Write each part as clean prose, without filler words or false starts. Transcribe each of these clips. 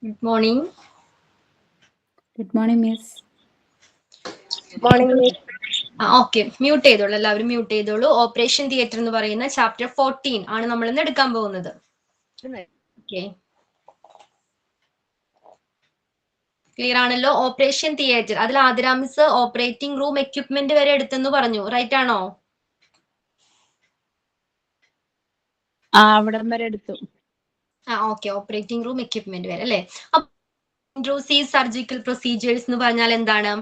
Good morning. Good morning, miss. Morning miss. Okay, mute ചെയ്തോളൂ, എല്ലാവരും mute ചെയ്തോളൂ. Operation theatre എന്ന് പറയുന്ന ചാപ്റ്റർ 14 ആണ് നമ്മൾ ഇന്ന് എടുക്കാൻ പോകുന്നത്. ഓക്കെ, ക്ലിയർ ആണല്ലോ? ഓപ്പറേഷൻ തിയേറ്റർ, അതിൽ Athira miss operating room equipment വരെ എടുത്തെന്ന് പറഞ്ഞു, റൈറ്റ് ആണോ? അവിടം വരെ എടുത്തു. ഓക്കെ, ഓപ്പറേറ്റിംഗ് റൂം എക്യുപ്മെന്റ് വരെ അല്ലേ? ഇൻട്രൂസീവ് സർജിക്കൽ പ്രൊസീജിയേഴ്സ് എന്ന് പറഞ്ഞാൽ എന്താണ്?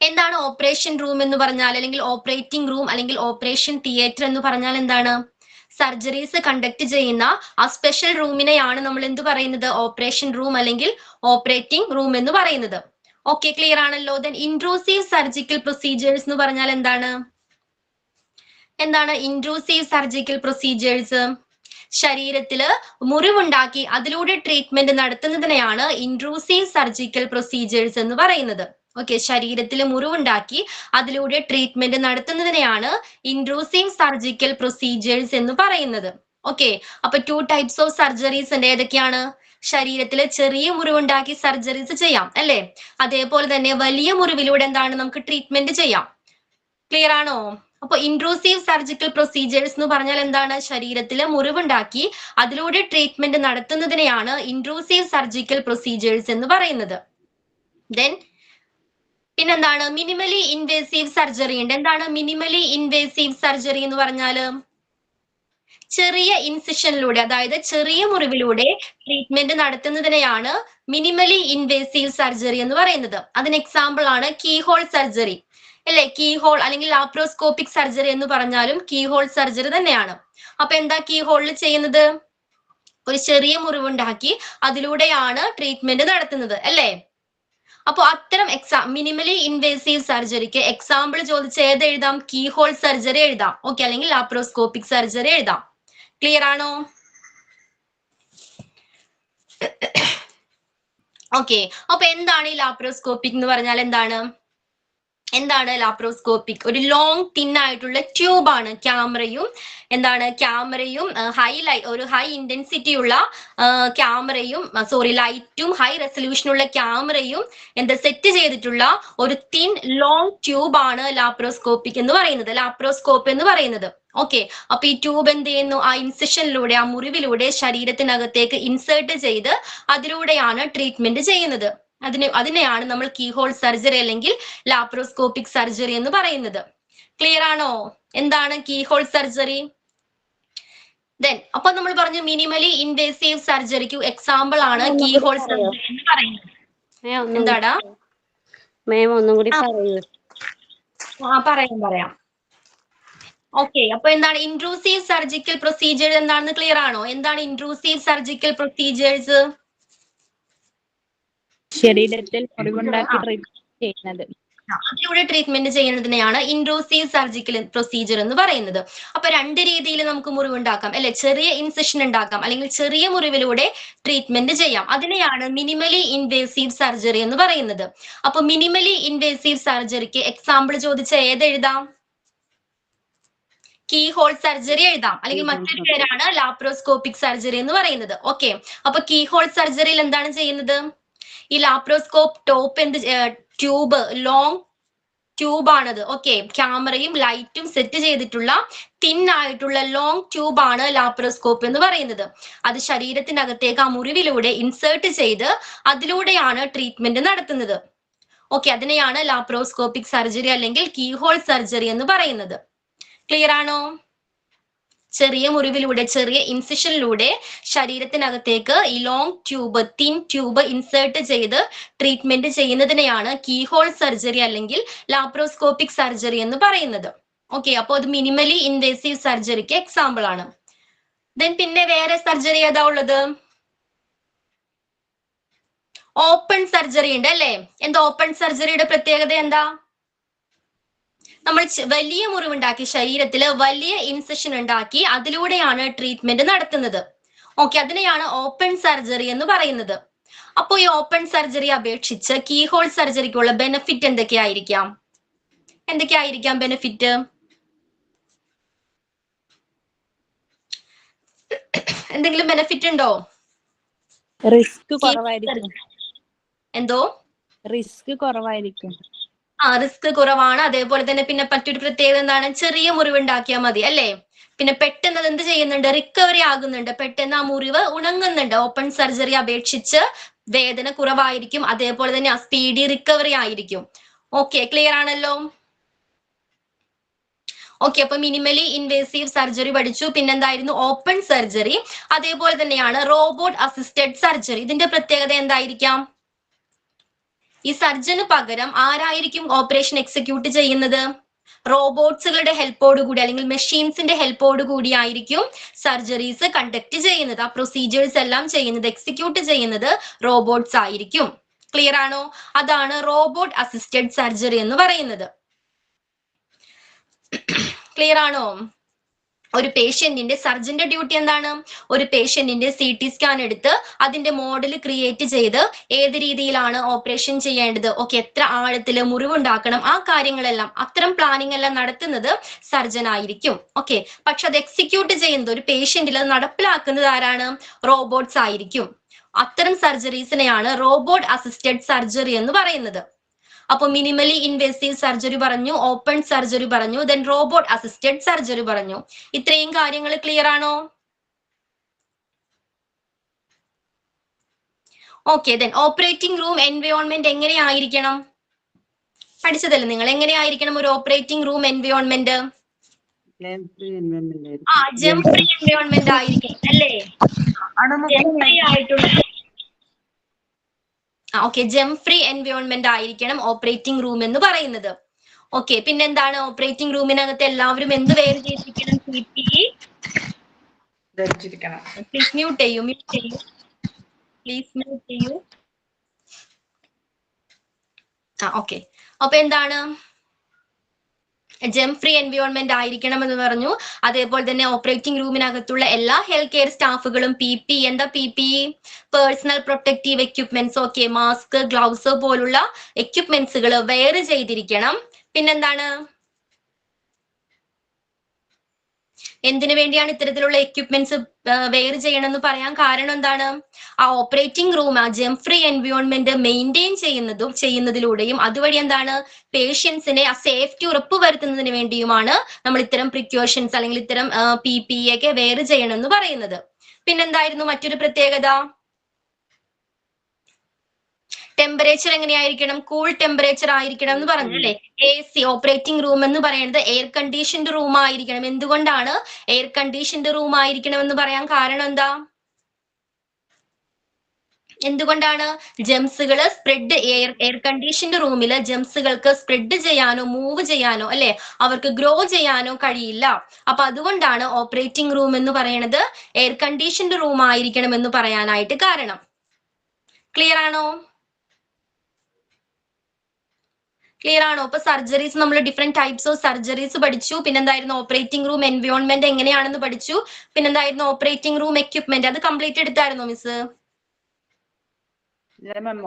എന്താണ് ഓപ്പറേഷൻ റൂം എന്ന് പറഞ്ഞാൽ, അല്ലെങ്കിൽ ഓപ്പറേറ്റിംഗ് റൂം അല്ലെങ്കിൽ ഓപ്പറേഷൻ തിയേറ്റർ എന്ന് പറഞ്ഞാൽ എന്താണ്? സർജറീസ് കണ്ടക്ട് ചെയ്യുന്ന ആ സ്പെഷ്യൽ റൂമിനെയാണ് നമ്മൾ എന്ത് പറയുന്നത്? ഓപ്പറേഷൻ റൂം അല്ലെങ്കിൽ ഓപ്പറേറ്റിംഗ് റൂം എന്ന് പറയുന്നത്. ഓക്കെ, ക്ലിയർ ആണല്ലോ? ദെൻ ഇൻട്രൂസീവ് സർജിക്കൽ പ്രൊസീജിയേഴ്സ് എന്ന് പറഞ്ഞാൽ എന്താണ്? എന്താണ് ഇൻട്രൂസീവ് സർജിക്കൽ പ്രൊസീജിയേഴ്സ്? ശരീരത്തില് മുറിവുണ്ടാക്കി അതിലൂടെ ട്രീറ്റ്മെന്റ് നടത്തുന്നതിനെയാണ് ഇൻട്രൂസീവ് സർജിക്കൽ പ്രൊസീജിയേഴ്സ് എന്ന് പറയുന്നത്. ഓക്കെ, ശരീരത്തിൽ മുറിവുണ്ടാക്കി അതിലൂടെ ട്രീറ്റ്മെന്റ് നടത്തുന്നതിനെയാണ് ഇൻട്രൂസീവ് സർജിക്കൽ പ്രൊസീജിയേഴ്സ് എന്ന് പറയുന്നത്. ഓക്കെ, അപ്പൊ 2 ടൈപ്സ് ഓഫ് സർജറീസ് ഉണ്ട്. ഏതൊക്കെയാണ്? ശരീരത്തിൽ ചെറിയ മുറിവുണ്ടാക്കി സർജറീസ് ചെയ്യാം അല്ലെ? അതേപോലെ തന്നെ വലിയ മുറിവിലൂടെ എന്താണ് നമുക്ക് ട്രീറ്റ്മെന്റ് ചെയ്യാം. ക്ലിയർ ആണോ? അപ്പൊ ഇൻട്രൂസീവ് സർജിക്കൽ പ്രൊസീജിയേഴ്സ് എന്ന് പറഞ്ഞാൽ എന്താണ്? ശരീരത്തിൽ മുറിവുണ്ടാക്കി അതിലൂടെ ട്രീറ്റ്മെന്റ് നടത്തുന്നതിനെയാണ് ഇൻട്രൂസീവ് സർജിക്കൽ പ്രൊസീജിയേഴ്സ് എന്ന് പറയുന്നത്. ദെൻ പിന്നെന്താണ്? മിനിമലി ഇൻവേസീവ് സർജറി ഉണ്ട്. എന്താണ് മിനിമലി ഇൻവേസീവ് സർജറി എന്ന് പറഞ്ഞാല്? ചെറിയ ഇൻസിഷനിലൂടെ, അതായത് ചെറിയ മുറിവിലൂടെ ട്രീറ്റ്മെന്റ് നടത്തുന്നതിനെയാണ് മിനിമലി ഇൻവേസീവ് സർജറി എന്ന് പറയുന്നത്. അതിന് എക്സാമ്പിൾ ആണ് കീഹോൾ സർജറി അല്ലെ? കീഹോൾ അല്ലെങ്കിൽ ലാപ്രോസ്കോപ്പിക് സർജറി എന്ന് പറഞ്ഞാലും കീഹോൾ സർജറി തന്നെയാണ്. അപ്പൊ എന്താ കീഹോളിൽ ചെയ്യുന്നത്? ഒരു ചെറിയ മുറിവുണ്ടാക്കി അതിലൂടെയാണ് ട്രീറ്റ്മെന്റ് നടത്തുന്നത് അല്ലേ? അപ്പൊ അത്തരം മിനിമലി ഇൻവേസീവ് സർജറിക്ക് എക്സാമ്പിൾ ചോദിച്ച് ഏത് എഴുതാം? കീഹോൾ സർജറി എഴുതാം. ഓക്കെ, അല്ലെങ്കിൽ ലാപ്രോസ്കോപ്പിക് സർജറി എഴുതാം. ക്ലിയർ ആണോ? ഓക്കെ, അപ്പൊ എന്താണ് ഈ ലാപ്രോസ്കോപ്പിക് എന്ന് പറഞ്ഞാൽ എന്താണ്? എന്താണ് ലാപ്രോസ്കോപ്പിക്? ഒരു ലോങ് തിൻ ആയിട്ടുള്ള ട്യൂബ് ആണ്. ക്യാമറയും ഒരു ഹൈ ഇന്റൻസിറ്റി ഉള്ള ക്യാമറയും ലൈറ്റും ഹൈ റെസൊല്യൂഷനുള്ള ക്യാമറയും സെറ്റ് ചെയ്തിട്ടുള്ള ഒരു തിൻ ലോങ് ട്യൂബ് ആണ് ലാപ്രോസ്കോപ്പിക് എന്ന് പറയുന്നത്, ലാപ്രോസ്കോപ്പ് എന്ന് പറയുന്നത്. ഓക്കെ, അപ്പൊ ഈ ട്യൂബ് എന്ത് ചെയ്യുന്നു? ആ ഇൻസിഷനിലൂടെ, ആ മുറിവിലൂടെ ശരീരത്തിനകത്തേക്ക് ഇൻസേർട്ട് ചെയ്ത് അതിലൂടെയാണ് ട്രീറ്റ്മെന്റ് ചെയ്യുന്നത്. അതിനെയാണ് നമ്മൾ കീഹോൾ സർജറി അല്ലെങ്കിൽ ലാപ്രോസ്കോപ്പിക് സർജറി എന്ന് പറയുന്നത്. ക്ലിയർ ആണോ? എന്താണ് കീഹോൾ സർജറി? ദെൻ അപ്പൊ നമ്മൾ പറഞ്ഞു മിനിമലി ഇൻവേസീവ് സർജറിക്ക് എക്സാമ്പിൾ ആണ് കീഹോൾ സർജറി എന്ന് പറയുന്നത്. എന്താടാ മാം ഒന്നും കൂടി പറയൂ. പറയാം. ഓക്കെ, അപ്പൊ എന്താണ് ഇൻട്രൂസീവ് സർജിക്കൽ പ്രൊസീജിയർ എന്താണെന്ന് ക്ലിയർ ആണോ? എന്താണ് ഇൻട്രൂസീവ് സർജിക്കൽ പ്രൊസീജിയേഴ്സ്? ശരീരത്തിൽ മുറിവുണ്ടാക്കി ട്രീറ്റ്മെന്റ് ചെയ്യുന്നത്. അതിലൂടെ ട്രീറ്റ്മെന്റ് ചെയ്യുന്നതിനെയാണ് ഇൻട്രൂസീവ് സർജിക്കൽ പ്രൊസീജിയർ എന്ന് പറയുന്നത്. അപ്പൊ 2 രീതിയിൽ നമുക്ക് മുറിവുണ്ടാക്കാം അല്ലെ? ചെറിയ ഇൻസിഷൻ ഉണ്ടാക്കാം, അല്ലെങ്കിൽ ചെറിയ മുറിവിലൂടെ ട്രീറ്റ്മെന്റ് ചെയ്യാം. അതിനെയാണ് മിനിമലി ഇൻവേസീവ് സർജറി എന്ന് പറയുന്നത്. അപ്പൊ മിനിമലി ഇൻവേസീവ് സർജറിക്ക് എക്സാമ്പിൾ ചോദിച്ച ഏത് എഴുതാം? കീഹോൾ സർജറി എഴുതാം, അല്ലെങ്കിൽ മറ്റൊരു പേരാണ് ലാപ്രോസ്കോപ്പിക് സർജറി എന്ന് പറയുന്നത്. ഓക്കെ, അപ്പൊ കീഹോൾ സർജറിയിൽ എന്താണ് ചെയ്യുന്നത്? ഈ laparoscope top tube, long tube ആണത്. ഓക്കെ, ക്യാമറയും ലൈറ്റും സെറ്റ് ചെയ്തിട്ടുള്ള തിൻ ആയിട്ടുള്ള ലോങ് ട്യൂബ് ആണ് ലാപ്രോസ്കോപ്പ് എന്ന് പറയുന്നത്. അത് ശരീരത്തിനകത്തേക്ക് ആ മുറിവിലൂടെ ഇൻസേർട്ട് ചെയ്ത് അതിലൂടെയാണ് ട്രീറ്റ്മെന്റ് നടത്തുന്നത്. ഓക്കെ, അതിനെയാണ് ലാപ്രോസ്കോപ്പിക് സർജറി അല്ലെങ്കിൽ കീഹോൾ സർജറി എന്ന് പറയുന്നത്. ക്ലിയർ ആണോ? ചെറിയ മുറിവിലൂടെ, ചെറിയ ഇൻസിഷനിലൂടെ ശരീരത്തിനകത്തേക്ക് ഈ long tube, thin tube insert ചെയ്ത് ട്രീറ്റ്മെന്റ് ചെയ്യുന്നതിനെയാണ് കീഹോൾ സർജറി അല്ലെങ്കിൽ ലാപ്രോസ്കോപ്പിക് സർജറി എന്ന് പറയുന്നത്. ഓക്കെ, അപ്പോൾ അത് മിനിമലി ഇൻവേസീവ് സർജറിക്ക് എക്സാമ്പിൾ ആണ്. ദെൻ പിന്നെ വേറെ സർജറി ഏതാ ഉള്ളത്? ഓപ്പൺ സർജറി ഉണ്ട് അല്ലേ? എന്താ ഓപ്പൺ സർജറിയുടെ പ്രത്യേകത എന്താ? നമ്മൾ വലിയ മുറിവുണ്ടാക്കി, ശരീരത്തില് വലിയ ഇൻസിഷൻ ഉണ്ടാക്കി അതിലൂടെയാണ് ട്രീറ്റ്മെന്റ് നടത്തുന്നത്. ഓക്കെ, അതിനെയാണ് ഓപ്പൺ സർജറി എന്ന് പറയുന്നത്. അപ്പോൾ ഈ ഓപ്പൺ സർജറി അപേക്ഷിച്ച് കീഹോൾ സർജറിക്കുള്ള ബെനിഫിറ്റ് എന്തൊക്കെയായിരിക്കാം? ബെനിഫിറ്റ്? എന്തെങ്കിലും ബെനിഫിറ്റ് ഉണ്ടോ? റിസ്ക് കുറവായിരിക്കും. എന്തോ റിസ്ക് കുറവായിരിക്കും. റിസ്ക് കുറവാണ്. അതേപോലെ തന്നെ പിന്നെ മറ്റൊരു പ്രത്യേകത എന്താണ്, ചെറിയ മുറിവുണ്ടാക്കിയാൽ മതി അല്ലേ. പിന്നെ പെട്ടെന്ന് അത് എന്ത് ചെയ്യുന്നുണ്ട്, റിക്കവറി ആകുന്നുണ്ട്, പെട്ടെന്ന് ആ മുറിവ് ഉണങ്ങുന്നുണ്ട്. ഓപ്പൺ സർജറി അപേക്ഷിച്ച് വേദന കുറവായിരിക്കും, അതേപോലെ തന്നെ ആ സ്പീഡി റിക്കവറി ആയിരിക്കും. ഓക്കെ, ക്ലിയർ ആണല്ലോ. ഓക്കെ, അപ്പൊ മിനിമലി ഇൻവേസീവ് സർജറി പഠിച്ചു. പിന്നെന്തായിരുന്നു, ഓപ്പൺ സർജറി. അതേപോലെ തന്നെയാണ് റോബോട്ട് അസിസ്റ്റഡ് സർജറി. ഇതിന്റെ പ്രത്യേകത എന്തായിരിക്കാം? ഈ സർജന് പകരം ആരായിരിക്കും ഓപ്പറേഷൻ എക്സിക്യൂട്ട് ചെയ്യുന്നത്? റോബോട്ട്സുകളുടെ ഹെൽപ്പോട് കൂടി അല്ലെങ്കിൽ മെഷീൻസിന്റെ ഹെൽപ്പോട് കൂടി ആയിരിക്കും സർജറീസ് കണ്ടക്ട് ചെയ്യുന്നത്. ആ പ്രൊസീജിയേഴ്സ് എല്ലാം ചെയ്യുന്നത്, എക്സിക്യൂട്ട് ചെയ്യുന്നത് റോബോട്ട്സ് ആയിരിക്കും. ക്ലിയർ ആണോ? അതാണ് റോബോട്ട് അസിസ്റ്റഡ് സർജറി എന്ന് പറയുന്നത്. ക്ലിയർ ആണോ? ഒരു പേഷ്യന്റിന്റെ, സർജന്റെ ഡ്യൂട്ടി എന്താണ്? ഒരു പേഷ്യന്റിന്റെ CT സ്കാൻ എടുത്ത് അതിന്റെ മോഡൽ ക്രിയേറ്റ് ചെയ്ത് ഏത് രീതിയിലാണ് ഓപ്പറേഷൻ ചെയ്യേണ്ടത്, ഓക്കെ, എത്ര ആഴത്തില് മുറിവുണ്ടാക്കണം, ആ കാര്യങ്ങളെല്ലാം, അത്തരം പ്ലാനിങ് എല്ലാം നടത്തുന്നത് സർജൻ ആയിരിക്കും. ഓക്കെ, പക്ഷെ അത് എക്സിക്യൂട്ട് ചെയ്യുന്നത്, ഒരു പേഷ്യന്റിൽ അത് നടപ്പിലാക്കുന്നത് ആരാണ്? റോബോട്ട്സ് ആയിരിക്കും. അത്തരം സർജറീസിനെയാണ് റോബോട്ട് അസിസ്റ്റഡ് സർജറി എന്ന് പറയുന്നത്. അപ്പൊ മിനിമലി ഇൻവേസീവ് സർജറി പറഞ്ഞു, ഓപ്പൺ സർജറി പറഞ്ഞു, ദെൻ റോബോട്ട് അസിസ്റ്റഡ് സർജറി പറഞ്ഞു. ഇത്രയും കാര്യങ്ങൾ ക്ലിയർ ആണോ? Okay, then operating room environment എങ്ങനെയായിരിക്കണം? പഠിച്ചതല്ലേ നിങ്ങൾ, എങ്ങനെയായിരിക്കണം ഒരു operating room environment? Germ free environment ആയിരിക്കണം അല്ലേ? ജെം ഫ്രീ ആയിട്ടുള്ള, ഓക്കെ, ജെം ഫ്രീ എൻവയോൺമെന്റ് ആയിരിക്കണം ഓപ്പറേറ്റിംഗ് റൂം എന്ന് പറയുന്നത്. ഓക്കെ, പിന്നെന്താണ്, ഓപ്പറേറ്റിംഗ് റൂമിനകത്ത് എല്ലാവരും എന്ത് വെയർ ചെയ്തിരിക്കണം? PPE ധരിച്ചിരിക്കണം. പ്ലീസ് മ്യൂട്ട് ചെയ്യൂ, പ്ലീസ് മ്യൂട്ട് ചെയ്യൂ. ഓക്കെ, അപ്പൊ എന്താണ്, ജെം ഫ്രീ എൻവയോൺമെന്റ് ആയിരിക്കണം എന്ന് പറഞ്ഞു. അതേപോലെ തന്നെ ഓപ്പറേറ്റിംഗ് റൂമിനകത്തുള്ള എല്ലാ ഹെൽത്ത് കെയർ സ്റ്റാഫുകളും PPE, എന്താ PPE? Personal protective equipments, okay, mask, gloves പോലുള്ള എക്യുപ്മെന്റ്സുകൾ വെയർ ചെയ്തിരിക്കണം. പിന്നെന്താണ്, എന്തിനു വേണ്ടിയാണ് ഇത്തരത്തിലുള്ള എക്യുപ്മെന്റ്സ് വെയർ ചെയ്യണമെന്ന് പറയാൻ കാരണം എന്താണ്? ആ ഓപ്പറേറ്റിംഗ് റൂം, ആ ജെം ഫ്രീ എൻവയോൺമെന്റ് മെയിൻറ്റെയിൻ ചെയ്യുന്നതിലൂടെയും അതുവഴി എന്താണ്, പേഷ്യൻസിനെ ആ സേഫ്റ്റി ഉറപ്പുവരുത്തുന്നതിന് വേണ്ടിയുമാണ് നമ്മൾ ഇത്തരം പ്രിക്കോഷൻസ് അല്ലെങ്കിൽ ഇത്തരം PPE ഒക്കെ വെയർ ചെയ്യണമെന്ന് പറയുന്നത്. പിന്നെന്തായിരുന്നു മറ്റൊരു പ്രത്യേകത? ടെമ്പറേച്ചർ എങ്ങനെയായിരിക്കണം? കൂൾ ടെമ്പറേച്ചർ ആയിരിക്കണം എന്ന് പറഞ്ഞു അല്ലെ. AC, ഓപ്പറേറ്റിംഗ് റൂം എന്ന് പറയുന്നത് എയർ കണ്ടീഷൻഡ് റൂം ആയിരിക്കണം. എന്തുകൊണ്ടാണ് എയർ കണ്ടീഷൻഡ് റൂം ആയിരിക്കണം എന്ന് പറയാൻ കാരണം എന്താ? എന്തുകൊണ്ടാണ്? ജെംസുകള് സ്പ്രെഡ്, എയർ കണ്ടീഷൻഡ് റൂമില് ജെംസുകൾക്ക് സ്പ്രെഡ് ചെയ്യാനോ മൂവ് ചെയ്യാനോ അല്ലെ, അവർക്ക് ഗ്രോ ചെയ്യാനോ കഴിയില്ല. അപ്പൊ അതുകൊണ്ടാണ് ഓപ്പറേറ്റിംഗ് റൂം എന്ന് പറയുന്നത് എയർ കണ്ടീഷൻഡ് റൂം ആയിരിക്കണം എന്ന് പറയാനായിട്ട് കാരണം. ക്ലിയർ ആണോ? ക്ലിയർ ആണോ? ഇപ്പൊ സർജറീസ്, നമ്മൾ ഡിഫറെന്റ് ടൈപ്സ് ഓഫ് സർജറീസ് പഠിച്ചു. പിന്നെന്തായിരുന്നു, ഓപ്പറേറ്റിംഗ് റൂം എൻവയോൺമെന്റ് എങ്ങനെയാണെന്ന് പഠിച്ചു. പിന്നെന്തായിരുന്നു, ഓപ്പറേറ്റിംഗ് റൂം എക്യുപ്മെന്റ്, അത് കംപ്ലീറ്റ് എടുത്തായിരുന്നോ മിസ്?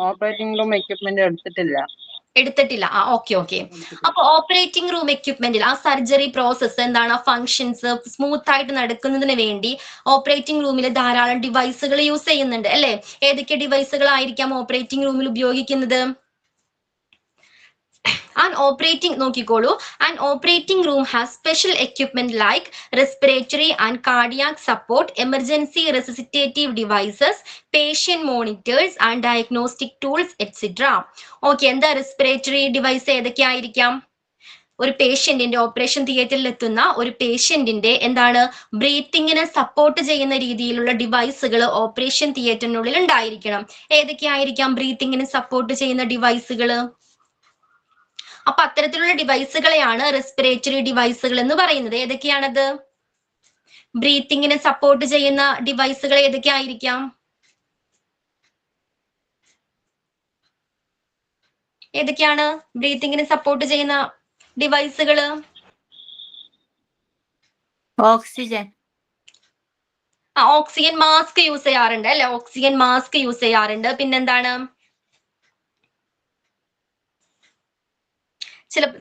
ഓപ്പറേറ്റിംഗ് റൂം എക്യുപ്മെന്റ് എടുത്തിട്ടില്ല. ഓക്കെ. അപ്പൊ ഓപ്പറേറ്റിംഗ് റൂം എക്യുപ്മെന്റിൽ ആ സർജറി പ്രോസസ്സ് എന്താണ്, ആ ഫങ്ഷൻസ് സ്മൂത്ത് ആയിട്ട് നടക്കുന്നതിന് വേണ്ടി ഓപ്പറേറ്റിംഗ് റൂമിൽ ധാരാളം ഡിവൈസുകൾ യൂസ് ചെയ്യുന്നുണ്ട് അല്ലെ. ഏതൊക്കെ ഡിവൈസുകൾ ആയിരിക്കാം ഓപ്പറേറ്റിംഗ് റൂമിൽ ഉപയോഗിക്കുന്നത്? An operating room has special equipment like respiratory and cardiac support, emergency resuscitative devices, patient monitors and diagnostic tools, etc. Okay, എന്താ റെസ്പിറേറ്ററി ഡിവൈസ് ഏതൊക്കെയായിരിക്കാം? ഒരു പേഷ്യന്റിന്റെ, ഓപ്പറേഷൻ തിയേറ്ററിൽ എത്തുന്ന ഒരു പേഷ്യന്റിന്റെ എന്താണ്, ബ്രീത്തിങ്ങിനെ സപ്പോർട്ട് ചെയ്യുന്ന രീതിയിലുള്ള ഡിവൈസുകൾ ഓപ്പറേഷൻ തിയേറ്ററിനുള്ളിൽ ഉണ്ടായിരിക്കണം. ഏതൊക്കെയായിരിക്കാം ബ്രീത്തിങ്ങിനെ സപ്പോർട്ട് ചെയ്യുന്ന ഡിവൈസുകൾ? അപ്പൊ അത്തരത്തിലുള്ള ഡിവൈസുകളെയാണ് റെസ്പിറേറ്ററി ഡിവൈസുകൾ എന്ന് പറയുന്നത്. ഏതൊക്കെയാണത്? ബ്രീത്തിങ്ങിനെ സപ്പോർട്ട് ചെയ്യുന്ന ഡിവൈസുകൾ ഏതൊക്കെയായിരിക്കാം? ഏതൊക്കെയാണ് ബ്രീത്തിങ്ങിനെ സപ്പോർട്ട് ചെയ്യുന്ന ഡിവൈസുകൾ? ഓക്സിജൻ, ഓക്സിജൻ മാസ്ക് യൂസ് ചെയ്യാറുണ്ട് അല്ലെ, ഓക്സിജൻ മാസ്ക് യൂസ് ചെയ്യാറുണ്ട്. പിന്നെന്താണ്,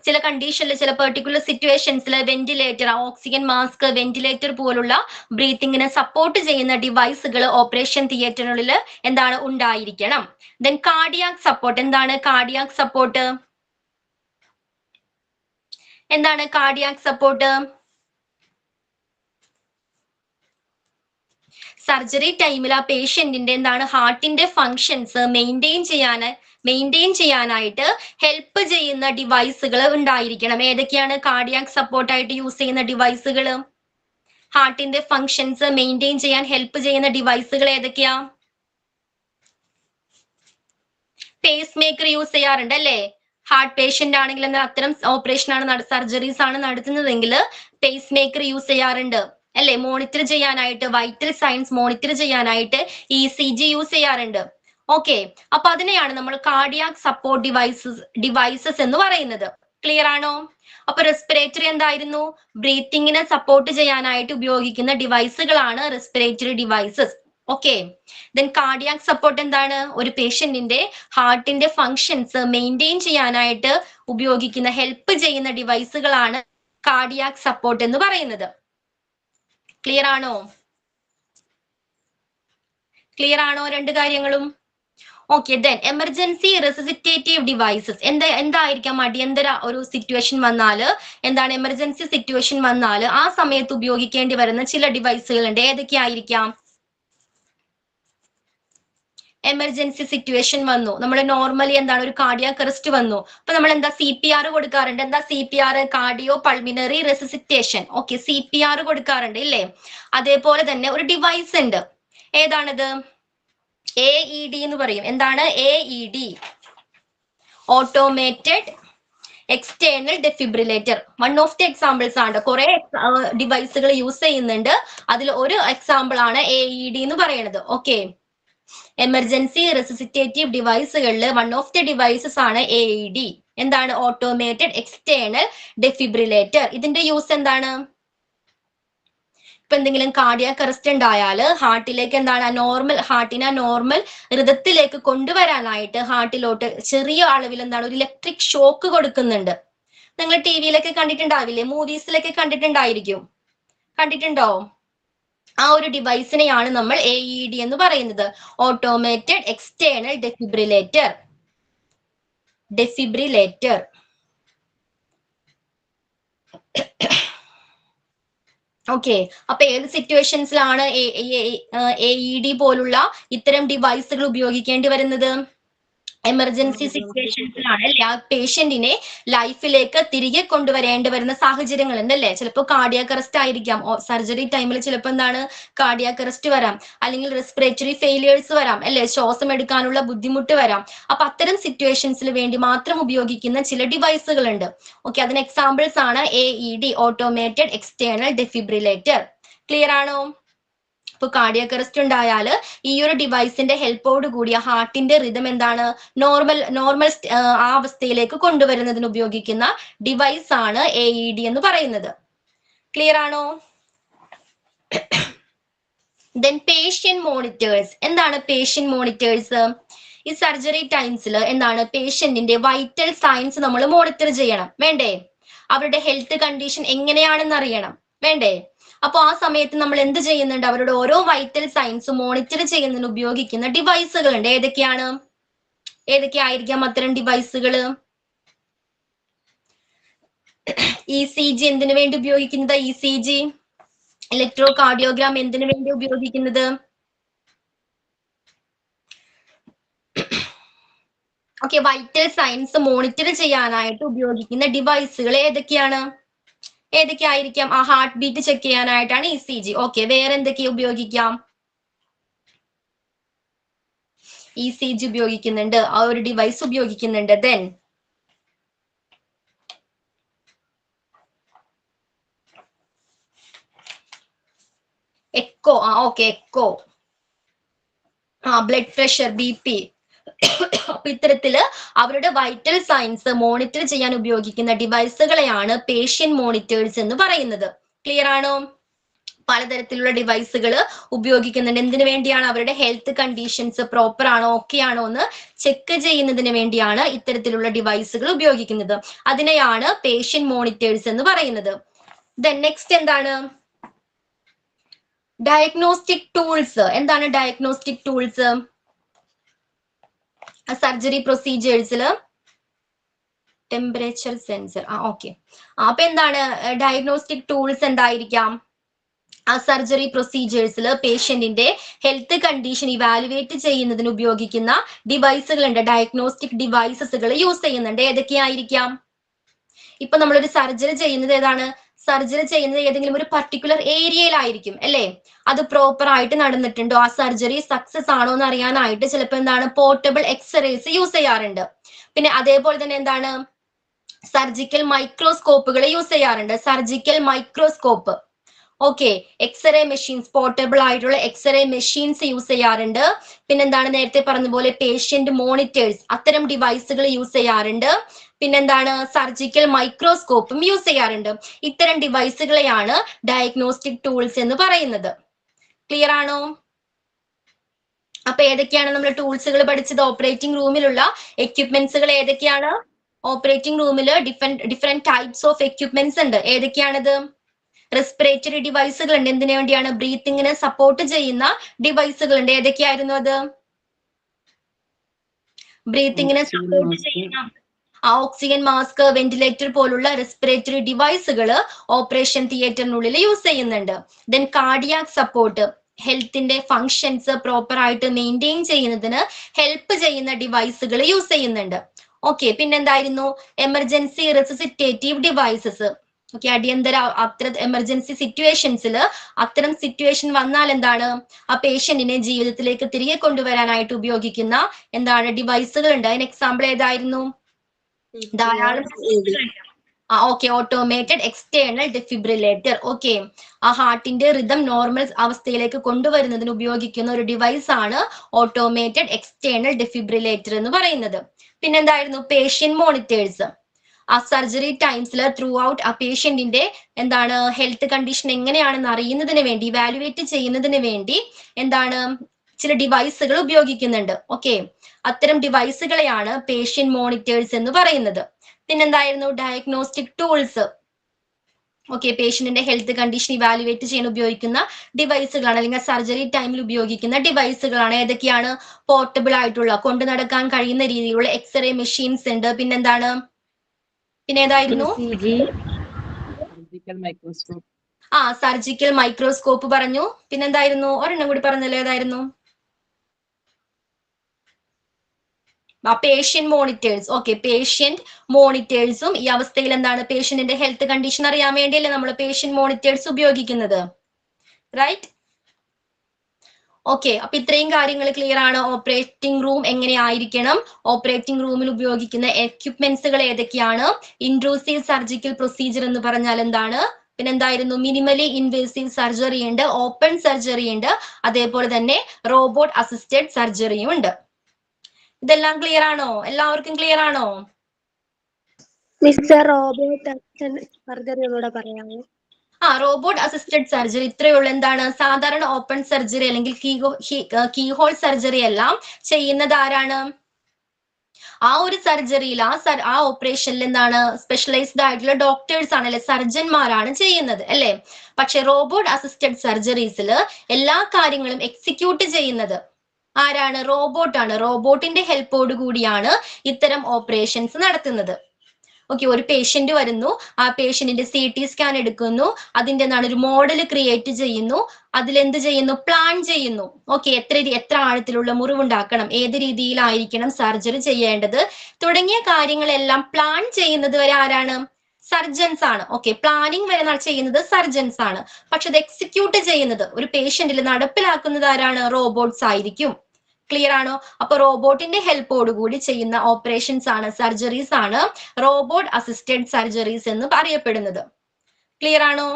ചില കണ്ടീഷനിൽ ചില പെർട്ടിക്കുലർ സിറ്റുവേഷൻസിൽ വെന്റിലേറ്റർ, ഓക്സിജൻ മാസ്ക്, വെന്റിലേറ്റർ പോലുള്ള ബ്രീത്തിങ്ങിനെ സപ്പോർട്ട് ചെയ്യുന്ന ഡിവൈസുകൾ ഓപ്പറേഷൻ തിയേറ്ററിനുള്ളിൽ എന്താണ് ഉണ്ടായിരിക്കണം. Then cardiac support. എന്താണ് കാർഡിയാക് സപ്പോർട്ട്? എന്താണ് കാർഡിയാക് സപ്പോർട്ട്? സർജറി ടൈമിൽ ആ പേഷ്യന്റിന്റെ എന്താണ് ഹാർട്ടിന്റെ ഫങ്ഷൻസ് മെയിൻറ്റെയിൻ ചെയ്യാനായിട്ട് ഹെൽപ്പ് ചെയ്യുന്ന ഡിവൈസുകൾ ഉണ്ടായിരിക്കണം. ഏതൊക്കെയാണ് കാർഡിയാക് സപ്പോർട്ടായിട്ട് യൂസ് ചെയ്യുന്ന ഡിവൈസുകൾ? ഹാർട്ടിന്റെ ഫങ്ഷൻസ് മെയിൻറ്റെയിൻ ചെയ്യാൻ ഹെൽപ്പ് ചെയ്യുന്ന ഡിവൈസുകൾ ഏതൊക്കെയാ? പേസ് മേക്കർ യൂസ് ചെയ്യാറുണ്ട് അല്ലേ? ഹാർട്ട് പേഷ്യന്റ് ആണെങ്കിൽ അത്തരം ഓപ്പറേഷൻ ആണ് സർജറീസ് ആണ് നടത്തുന്നതെങ്കിൽ പേസ് മേക്കർ യൂസ് ചെയ്യാറുണ്ട് അല്ലെ? മോണിറ്റർ ചെയ്യാനായിട്ട് വൈറ്റൽ സൈൻസ് മോണിറ്റർ ചെയ്യാനായിട്ട് ECG യൂസ് ചെയ്യാറുണ്ട്. ഓക്കെ, അപ്പൊ അതിനെയാണ് നമ്മൾ കാർഡിയാക് സപ്പോർട്ട് ഡിവൈസസ് എന്ന് പറയുന്നത്. ക്ലിയർ ആണോ? അപ്പൊ റെസ്പിറേറ്ററി എന്തായിരുന്നു? ബ്രീത്തിങ്ങിനെ സപ്പോർട്ട് ചെയ്യാനായിട്ട് ഉപയോഗിക്കുന്ന ഡിവൈസുകളാണ് respiratory devices. Okay, then cardiac support എന്താണ്? ഒരു പേഷ്യന്റിന്റെ ഹാർട്ടിന്റെ ഫങ്ഷൻസ് മെയിൻറ്റെയിൻ ചെയ്യാനായിട്ട് ഉപയോഗിക്കുന്ന ഹെൽപ്പ് ചെയ്യുന്ന ഡിവൈസുകളാണ് കാർഡിയാക് സപ്പോർട്ട് എന്ന് പറയുന്നത്. ക്ലിയർ ആണോ? ക്ലിയർ ആണോ രണ്ട് കാര്യങ്ങളും? Okay, then emergency resuscitative devices. എന്തായിരിക്കാം? അടിയന്തര ഒരു സിറ്റുവേഷൻ വന്നാല്, എന്താണ് എമർജൻസി സിറ്റുവേഷൻ വന്നാല് ആ സമയത്ത് ഉപയോഗിക്കേണ്ടി വരുന്ന ചില ഡിവൈസുകൾ ഉണ്ട്. ഏതൊക്കെയായിരിക്കാം? എമർജൻസി സിറ്റുവേഷൻ വന്നു, നമ്മൾ നോർമലി എന്താണ് ഒരു കാർഡിയാക് അറസ്റ്റ് വന്നു, അപ്പൊ നമ്മൾ എന്താ CPR കൊടുക്കാറുണ്ട്. എന്താ CPR? Cardio pulmonary resuscitation. Okay, CPR കൊടുക്കാറുണ്ട് ഇല്ലേ? അതേപോലെ തന്നെ ഒരു ഡിവൈസ് ഉണ്ട്. ഏതാണത്? AED എന്ന് പറയും. എന്താണ് AED? Automated external defibrillator. One of the examples ആണ്. കുറെ ഡിവൈസുകൾ യൂസ് ചെയ്യുന്നുണ്ട്, അതിൽ ഒരു എക്സാമ്പിൾ ആണ് AED എന്ന് പറയുന്നത്. ഓക്കെ, എമർജൻസി റെസിസിറ്റേറ്റീവ് ഡിവൈസുകളിൽ വൺ ഓഫ് ദി ഡിവൈസസ് ആണ് AED. എന്താണ്? Automated external defibrillator. ഇതിന്റെ യൂസ് എന്താണ്? ഇപ്പൊ എന്തെങ്കിലും കാർഡിയാക് അറസ്റ്റ് ഉണ്ടായാൽ ഹാർട്ടിലേക്ക് എന്താണ് ഹാർട്ടിനെ നോർമൽ ഋതത്തിലേക്ക് കൊണ്ടുവരാനായിട്ട് ഹാർട്ടിലോട്ട് ചെറിയ അളവിൽ എന്താണ് ഒരു ഇലക്ട്രിക് ഷോക്ക് കൊടുക്കുന്നുണ്ട്. നിങ്ങൾ TVയിലൊക്കെ കണ്ടിട്ടുണ്ടാവില്ലേ? മൂവീസിലൊക്കെ കണ്ടിട്ടുണ്ടായിരിക്കും. കണ്ടിട്ടുണ്ടോ? ആ ഒരു ഡിവൈസിനെയാണ് നമ്മൾ AED എന്ന് പറയുന്നത്. Automated external defibrillator. ഓക്കെ, അപ്പൊ ഏത് സിറ്റുവേഷൻസിലാണ് AED പോലുള്ള ഇത്തരം ഡിവൈസുകൾ ഉപയോഗിക്കേണ്ടി വരുന്നത്? എമർജൻസി സിറ്റുവേഷൻസിലാണ് അല്ലെ? ആ പേഷ്യന്റിനെ ലൈഫിലേക്ക് തിരികെ കൊണ്ടുവരേണ്ടി വരുന്ന സാഹചര്യങ്ങൾ ഉണ്ടല്ലേ? ചിലപ്പോൾ കാർഡിയാക് അറസ്റ്റ് ആയിരിക്കാം. സർജറി ടൈമിൽ ചിലപ്പോൾ എന്താണ് കാർഡിയാക് അറസ്റ്റ് വരാം, അല്ലെങ്കിൽ റെസ്പിറേറ്ററി ഫെയിലിയേഴ്സ് വരാം അല്ലെ? ശ്വാസം എടുക്കാനുള്ള ബുദ്ധിമുട്ട് വരാം. അപ്പൊ അത്തരം സിറ്റുവേഷൻസിൽ വേണ്ടി മാത്രം ഉപയോഗിക്കുന്ന ചില ഡിവൈസുകൾ ഉണ്ട്. ഓക്കെ, അതിന് എക്സാമ്പിൾസ് ആണ് AED, automated external defibrillator. Clear ആണോ? ഇപ്പൊ കാർഡിയാക് അറസ്റ്റ് ഉണ്ടായാൽ ഈ ഒരു ഡിവൈസിന്റെ ഹെൽപ്പോട് കൂടിയ ഹാർട്ടിന്റെ റിതം എന്താണ് നോർമൽ ആ അവസ്ഥയിലേക്ക് കൊണ്ടുവരുന്നതിന് ഉപയോഗിക്കുന്ന ഡിവൈസ് ആണ് AED എന്ന് പറയുന്നത്. ക്ലിയർ ആണോ? Then patient monitors. എന്താണ് പേഷ്യന്റ് മോണിറ്റേഴ്സ്? ഈ സർജറി ടൈംസിൽ എന്താണ് പേഷ്യന്റിന്റെ വൈറ്റൽ സൈൻസ് നമ്മൾ മോണിറ്റർ ചെയ്യണം, വേണ്ടേ? അവരുടെ ഹെൽത്ത് കണ്ടീഷൻ എങ്ങനെയാണെന്ന് അറിയണം, വേണ്ടേ? അപ്പൊ ആ സമയത്ത് നമ്മൾ എന്ത് ചെയ്യുന്നുണ്ട്? അവരുടെ ഓരോ വൈറ്റൽ സൈൻസ് മോണിറ്റർ ചെയ്യുന്നതിന് ഉപയോഗിക്കുന്ന ഡിവൈസുകൾ ഉണ്ട്. ഏതൊക്കെയായിരിക്കാം അത്തരം ഡിവൈസുകൾ? ECG എന്തിനു വേണ്ടി ഉപയോഗിക്കുന്നത്? ECG. ഇലക്ട്രോ കാർഡിയോഗ്രാം എന്തിനു വേണ്ടി ഉപയോഗിക്കുന്നത്? ഓക്കെ, വൈറ്റൽ സൈൻസ് മോണിറ്റർ ചെയ്യാനായിട്ട് ഉപയോഗിക്കുന്ന ഡിവൈസുകൾ ഏതൊക്കെയായിരിക്കാം? ആ ഹാർട്ട് ബീറ്റ് ചെക്ക് ചെയ്യാനായിട്ടാണ് ECG. ഓക്കെ, വേറെ എന്തൊക്കെയാ ഉപയോഗിക്കാം? ECG ഉപയോഗിക്കുന്നുണ്ട്, ആ ഒരു ഡിവൈസ് ഉപയോഗിക്കുന്നുണ്ട്. Then echo. Echo, blood pressure, BP. അപ്പൊ ഇത്തരത്തില് അവരുടെ വൈറ്റൽ സൈൻസ് മോണിറ്റർ ചെയ്യാൻ ഉപയോഗിക്കുന്ന ഡിവൈസുകളെയാണ് പേഷ്യന്റ് മോണിറ്റേഴ്സ് എന്ന് പറയുന്നത്. ക്ലിയർ ആണോ? പലതരത്തിലുള്ള ഡിവൈസുകൾ ഉപയോഗിക്കുന്നുണ്ട്. എന്തിനു വേണ്ടിയാണ്? അവരുടെ ഹെൽത്ത് കണ്ടീഷൻസ് പ്രോപ്പർ ആണോ, ഓക്കെ ആണോ എന്ന് ചെക്ക് ചെയ്യുന്നതിന് വേണ്ടിയാണ് ഇത്തരത്തിലുള്ള ഡിവൈസുകൾ ഉപയോഗിക്കുന്നത്. അതിനെയാണ് പേഷ്യന്റ് മോണിറ്റേഴ്സ് എന്ന് പറയുന്നത്. ദെൻ നെക്സ്റ്റ് എന്താണ്? Diagnostic tools. എന്താണ് ഡയഗ്നോസ്റ്റിക് ടൂൾസ്? സർജറി പ്രൊസീജിയേഴ്സിൽ ടെമ്പറേച്ചർ സെൻസർ. ഓക്കെ. അപ്പൊ എന്താണ് ഡയഗ്നോസ്റ്റിക് ടൂൾസ്? എന്തായിരിക്കാം? ആ സർജറി പ്രൊസീജിയേഴ്സിൽ പേഷ്യന്റിന്റെ ഹെൽത്ത് കണ്ടീഷൻ ഇവാലുവേറ്റ് ചെയ്യുന്നതിന് ഉപയോഗിക്കുന്ന ഡിവൈസുകളുണ്ട്. ഡയഗ്നോസ്റ്റിക് ഡിവൈസസുകൾ യൂസ് ചെയ്യുന്നുണ്ട്. ഏതൊക്കെയായിരിക്കാം? ഇപ്പൊ നമ്മളൊരു സർജറി ചെയ്യുന്നത് ഏതാണ്? സർജറി ചെയ്യുന്നത് ഏതെങ്കിലും ഒരു പർട്ടിക്കുലർ ഏരിയയിലായിരിക്കും അല്ലേ? അത് പ്രോപ്പർ ആയിട്ട് നടന്നിട്ടുണ്ടോ, ആ സർജറി സക്സസ് ആണോ എന്ന് അറിയാനായിട്ട് ചിലപ്പോൾ എന്താണ് പോർട്ടബിൾ എക്സ്റേസ് യൂസ് ചെയ്യാറുണ്ട്. പിന്നെ അതേപോലെ തന്നെ എന്താണ് സർജിക്കൽ മൈക്രോസ്കോപ്പുകൾ യൂസ് ചെയ്യാറുണ്ട്. Surgical microscope, okay. X-ray machines, portable ആയിട്ടുള്ള എക്സ്റേ മെഷീൻസ് യൂസ് ചെയ്യാറുണ്ട്. പിന്നെന്താണ് നേരത്തെ പറഞ്ഞ പോലെ പേഷ്യന്റ് മോണിറ്റേഴ്സ്, അത്തരം ഡിവൈസുകൾ യൂസ് ചെയ്യാറുണ്ട്. പിന്നെന്താണ് സർജിക്കൽ മൈക്രോസ്കോപ്പും യൂസ് ചെയ്യാറുണ്ട്. ഇത്തരം ഡിവൈസുകളെയാണ് ഡയഗ്നോസ്റ്റിക് ടൂൾസ് എന്ന് പറയുന്നത്. ക്ലിയർ ആണോ? അപ്പൊ ഏതൊക്കെയാണ് നമ്മൾ ടൂൾസുകൾ പഠിച്ചത്? ഓപ്പറേറ്റിംഗ് റൂമിലുള്ള എക്യുപ്മെന്റ്സുകൾ ഏതൊക്കെയാണ്? ഓപ്പറേറ്റിംഗ് റൂമിൽ ഡിഫറെന്റ് ടൈപ്സ് ഓഫ് എക്യുപ്മെന്റ്സ് ഉണ്ട്. ഏതൊക്കെയാണത്? റെസ്പിറേറ്ററി ഡിവൈസുകൾ ഉണ്ട്. എന്തിനു വേണ്ടിയാണ്? ബ്രീത്തിങ്ങിനെ സപ്പോർട്ട് ചെയ്യുന്ന ഡിവൈസുകൾ ഉണ്ട്. ഏതൊക്കെയായിരുന്നു അത്? ബ്രീത്തിങ്ങിനെ സപ്പോർട്ട് ചെയ്യുന്ന ഓക്സിജൻ മാസ്ക്, വെന്റിലേറ്റർ പോലുള്ള റെസ്പിറേറ്ററി ഡിവൈസുകൾ ഓപ്പറേഷൻ തിയേറ്ററിനുള്ളിൽ യൂസ് ചെയ്യുന്നുണ്ട്. ദെൻ കാർഡിയാക് സപ്പോർട്ട്, ഹെൽത്തിന്റെ ഫങ്ഷൻസ് പ്രോപ്പർ ആയിട്ട് മെയിൻറ്റെയിൻ ചെയ്യുന്നതിന് ഹെൽപ്പ് ചെയ്യുന്ന ഡിവൈസുകൾ യൂസ് ചെയ്യുന്നുണ്ട്. ഓക്കെ. പിന്നെന്തായിരുന്നു? Emergency resuscitative devices. ഓക്കെ. അടിയന്തര എമർജൻസി സിറ്റുവേഷൻസിൽ അത്തരം സിറ്റുവേഷൻ വന്നാൽ എന്താണ് ആ പേഷ്യന്റിനെ ജീവിതത്തിലേക്ക് തിരികെ കൊണ്ടുവരാനായിട്ട് ഉപയോഗിക്കുന്ന എന്താണ് ഡിവൈസുകൾ ഉണ്ട്. അതിന് എക്സാമ്പിൾ ഏതായിരുന്നു? ധാരാളം okay. Automated external defibrillator. Okay. ആ ഹാർട്ടിന്റെ റിതം നോർമൽ അവസ്ഥയിലേക്ക് കൊണ്ടുവരുന്നതിന് ഉപയോഗിക്കുന്ന ഒരു ഡിവൈസ് ആണ് ഓട്ടോമേറ്റഡ് എക്സ്റ്റേണൽ ഡെഫിബ്രിലേറ്റർ എന്ന് പറയുന്നത്. പിന്നെന്തായിരുന്നു? Patient monitors. ആ സർജറി ടൈംസിൽ ത്രൂ ഔട്ട് ആ പേഷ്യന്റിന്റെ എന്താണ് ഹെൽത്ത് കണ്ടീഷൻ എങ്ങനെയാണെന്ന് അറിയുന്നതിന് വേണ്ടി, ഇവാലുവേറ്റ് ചെയ്യുന്നതിന് വേണ്ടി എന്താണ് ചില ഡിവൈസുകൾ ഉപയോഗിക്കുന്നുണ്ട്. ഓക്കെ. അത്തരം ഡിവൈസുകളെയാണ് പേഷ്യന്റ് മോണിറ്റേഴ്സ് എന്ന് പറയുന്നത്. പിന്നെന്തായിരുന്നു? Diagnostic tools. ഓക്കെ. പേഷ്യന്റിന്റെ ഹെൽത്ത് കണ്ടീഷൻ ഇവാലുവേറ്റ് ചെയ്യാൻ ഉപയോഗിക്കുന്ന ഡിവൈസുകളാണ്, അല്ലെങ്കിൽ സർജറി ടൈമിൽ ഉപയോഗിക്കുന്ന ഡിവൈസുകളാണ്. ഏതൊക്കെയാണ്? പോർട്ടബിൾ ആയിട്ടുള്ള, കൊണ്ടു നടക്കാൻ കഴിയുന്ന രീതിയിലുള്ള എക്സ്റേ മെഷീൻസ് ഉണ്ട്. പിന്നെന്താണ്? പിന്നെ ഏതായിരുന്നു? Surgical microscope. സർജിക്കൽ മൈക്രോസ്കോപ്പ് പറഞ്ഞു. പിന്നെന്തായിരുന്നു? ഒരെണ്ണം കൂടി പറഞ്ഞല്ലോ, ഏതായിരുന്നു? Patient monitors. ഓക്കെ. പേഷ്യന്റ് മോണിറ്റേഴ്സും ഈ അവസ്ഥയിൽ എന്താണ് പേഷ്യന്റിന്റെ ഹെൽത്ത് കണ്ടീഷൻ അറിയാൻ വേണ്ടിയല്ലേ നമ്മൾ പേഷ്യന്റ് മോണിറ്റേഴ്സ് ഉപയോഗിക്കുന്നത്, റൈറ്റ്? ഓക്കെ. അപ്പൊ ഇത്രയും കാര്യങ്ങൾ ക്ലിയർ ആണ്. ഓപ്പറേറ്റിംഗ് റൂം എങ്ങനെയായിരിക്കണം, ഓപ്പറേറ്റിംഗ് റൂമിൽ ഉപയോഗിക്കുന്ന എക്യുപ്മെന്റ്സുകൾ ഏതൊക്കെയാണ്, ഇൻട്രൂസീവ് സർജിക്കൽ പ്രൊസീജിയർ എന്ന് പറഞ്ഞാൽ എന്താണ്, പിന്നെന്തായിരുന്നു? മിനിമലി ഇൻവേസീവ് സർജറി ഉണ്ട്, ഓപ്പൺ സർജറി ഉണ്ട്, അതേപോലെ തന്നെ റോബോട്ട് അസിസ്റ്റഡ് സർജറിയും ഉണ്ട്. ഇതെല്ലാം ക്ലിയർ ആണോ? എല്ലാവർക്കും ക്ലിയർ ആണോ? മിസ്റ്റർ റോബോട്ട് സർജറി ഒന്നുകൂടെ പറയാമോ? റോബോട്ട് അസിസ്റ്റഡ് സർജറി ഇത്രയേ ഉള്ളൂ. എന്താണ്? സാധാരണ ഓപ്പൺ സർജറി അല്ലെങ്കിൽ കീഹോൾ സർജറി എല്ലാം ചെയ്യുന്നത് ആരാണ്? ആ ഒരു സർജറിയിൽ ആ ഓപ്പറേഷനിൽ എന്താണ് സ്പെഷ്യലൈസ്ഡ് ആയിട്ടുള്ള ഡോക്ടേഴ്സ് ആണ്, അല്ലെ, സർജന്മാരാണ് ചെയ്യുന്നത് അല്ലെ. പക്ഷെ റോബോട്ട് അസിസ്റ്റഡ് സർജറീസിൽ എല്ലാ കാര്യങ്ങളും എക്സിക്യൂട്ട് ചെയ്യുന്നത് ആരാണ്? റോബോട്ടാണ്. റോബോട്ടിന്റെ ഹെൽപ്പോട് കൂടിയാണ് ഇത്തരം ഓപ്പറേഷൻസ് നടത്തുന്നത്. ഓക്കെ. ഒരു പേഷ്യന്റ് വരുന്നു, ആ പേഷ്യന്റിന്റെ CT സ്കാൻ എടുക്കുന്നു, അതിന്റെ എന്താണ് ഒരു മോഡൽ ക്രിയേറ്റ് ചെയ്യുന്നു, അതിലെന്ത് ചെയ്യുന്നു? പ്ലാൻ ചെയ്യുന്നു. ഓക്കെ. എത്ര ആഴത്തിലുള്ള മുറിവുണ്ടാക്കണം, ഏത് രീതിയിലായിരിക്കണം സർജറി ചെയ്യേണ്ടത് തുടങ്ങിയ കാര്യങ്ങളെല്ലാം പ്ലാൻ ചെയ്യുന്നത് വരെ ആരാണ്? സർജൻസ് ആണ്. ഓക്കെ. പ്ലാനിങ് വരെ ചെയ്യുന്നത് സർജൻസ് ആണ്. പക്ഷെ അത് എക്സിക്യൂട്ട് ചെയ്യുന്നത്, ഒരു പേഷ്യന്റിൽ നടപ്പിലാക്കുന്നത് ആരാണ്? റോബോട്ട്സ് ആയിരിക്കും. ക്ലിയർ ആണോ? അപ്പൊ റോബോട്ടിന്റെ ഹെൽപ്പോട് കൂടി ചെയ്യുന്ന ഓപ്പറേഷൻസ് ആണ്, സർജറീസ് ആണ് റോബോട്ട് അസിസ്റ്റഡ് സർജറീസ് എന്ന് അറിയപ്പെടുന്നത്. ക്ലിയർ ആണോ?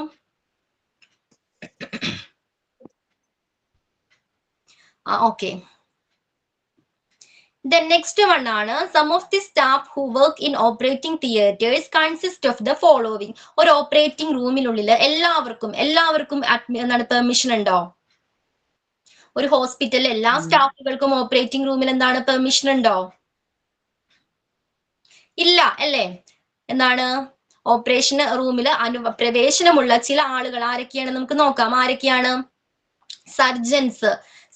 ഓക്കെ. Then next one ആണ് some of the staff who work in operating theaters consist of the following. ഒരു ഓപ്പറേറ്റിംഗ് റൂമിനുള്ളിൽ എല്ലാവർക്കും എന്താണ് പെർമിഷൻ ഉണ്ടോ? ഒരു ഹോസ്പിറ്റലിൽ എല്ലാ സ്റ്റാഫുകൾക്കും ഓപ്പറേറ്റിംഗ് റൂമിൽ എന്താണ് പെർമിഷൻ ഉണ്ടോ? ഇല്ല അല്ലേ? എന്താണ് ഓപ്പറേഷൻ റൂമിൽ പ്രവേശനമുള്ള ചില ആളുകൾ ആരൊക്കെയാണ് നമുക്ക് നോക്കാം. ആരൊക്കെയാണ്?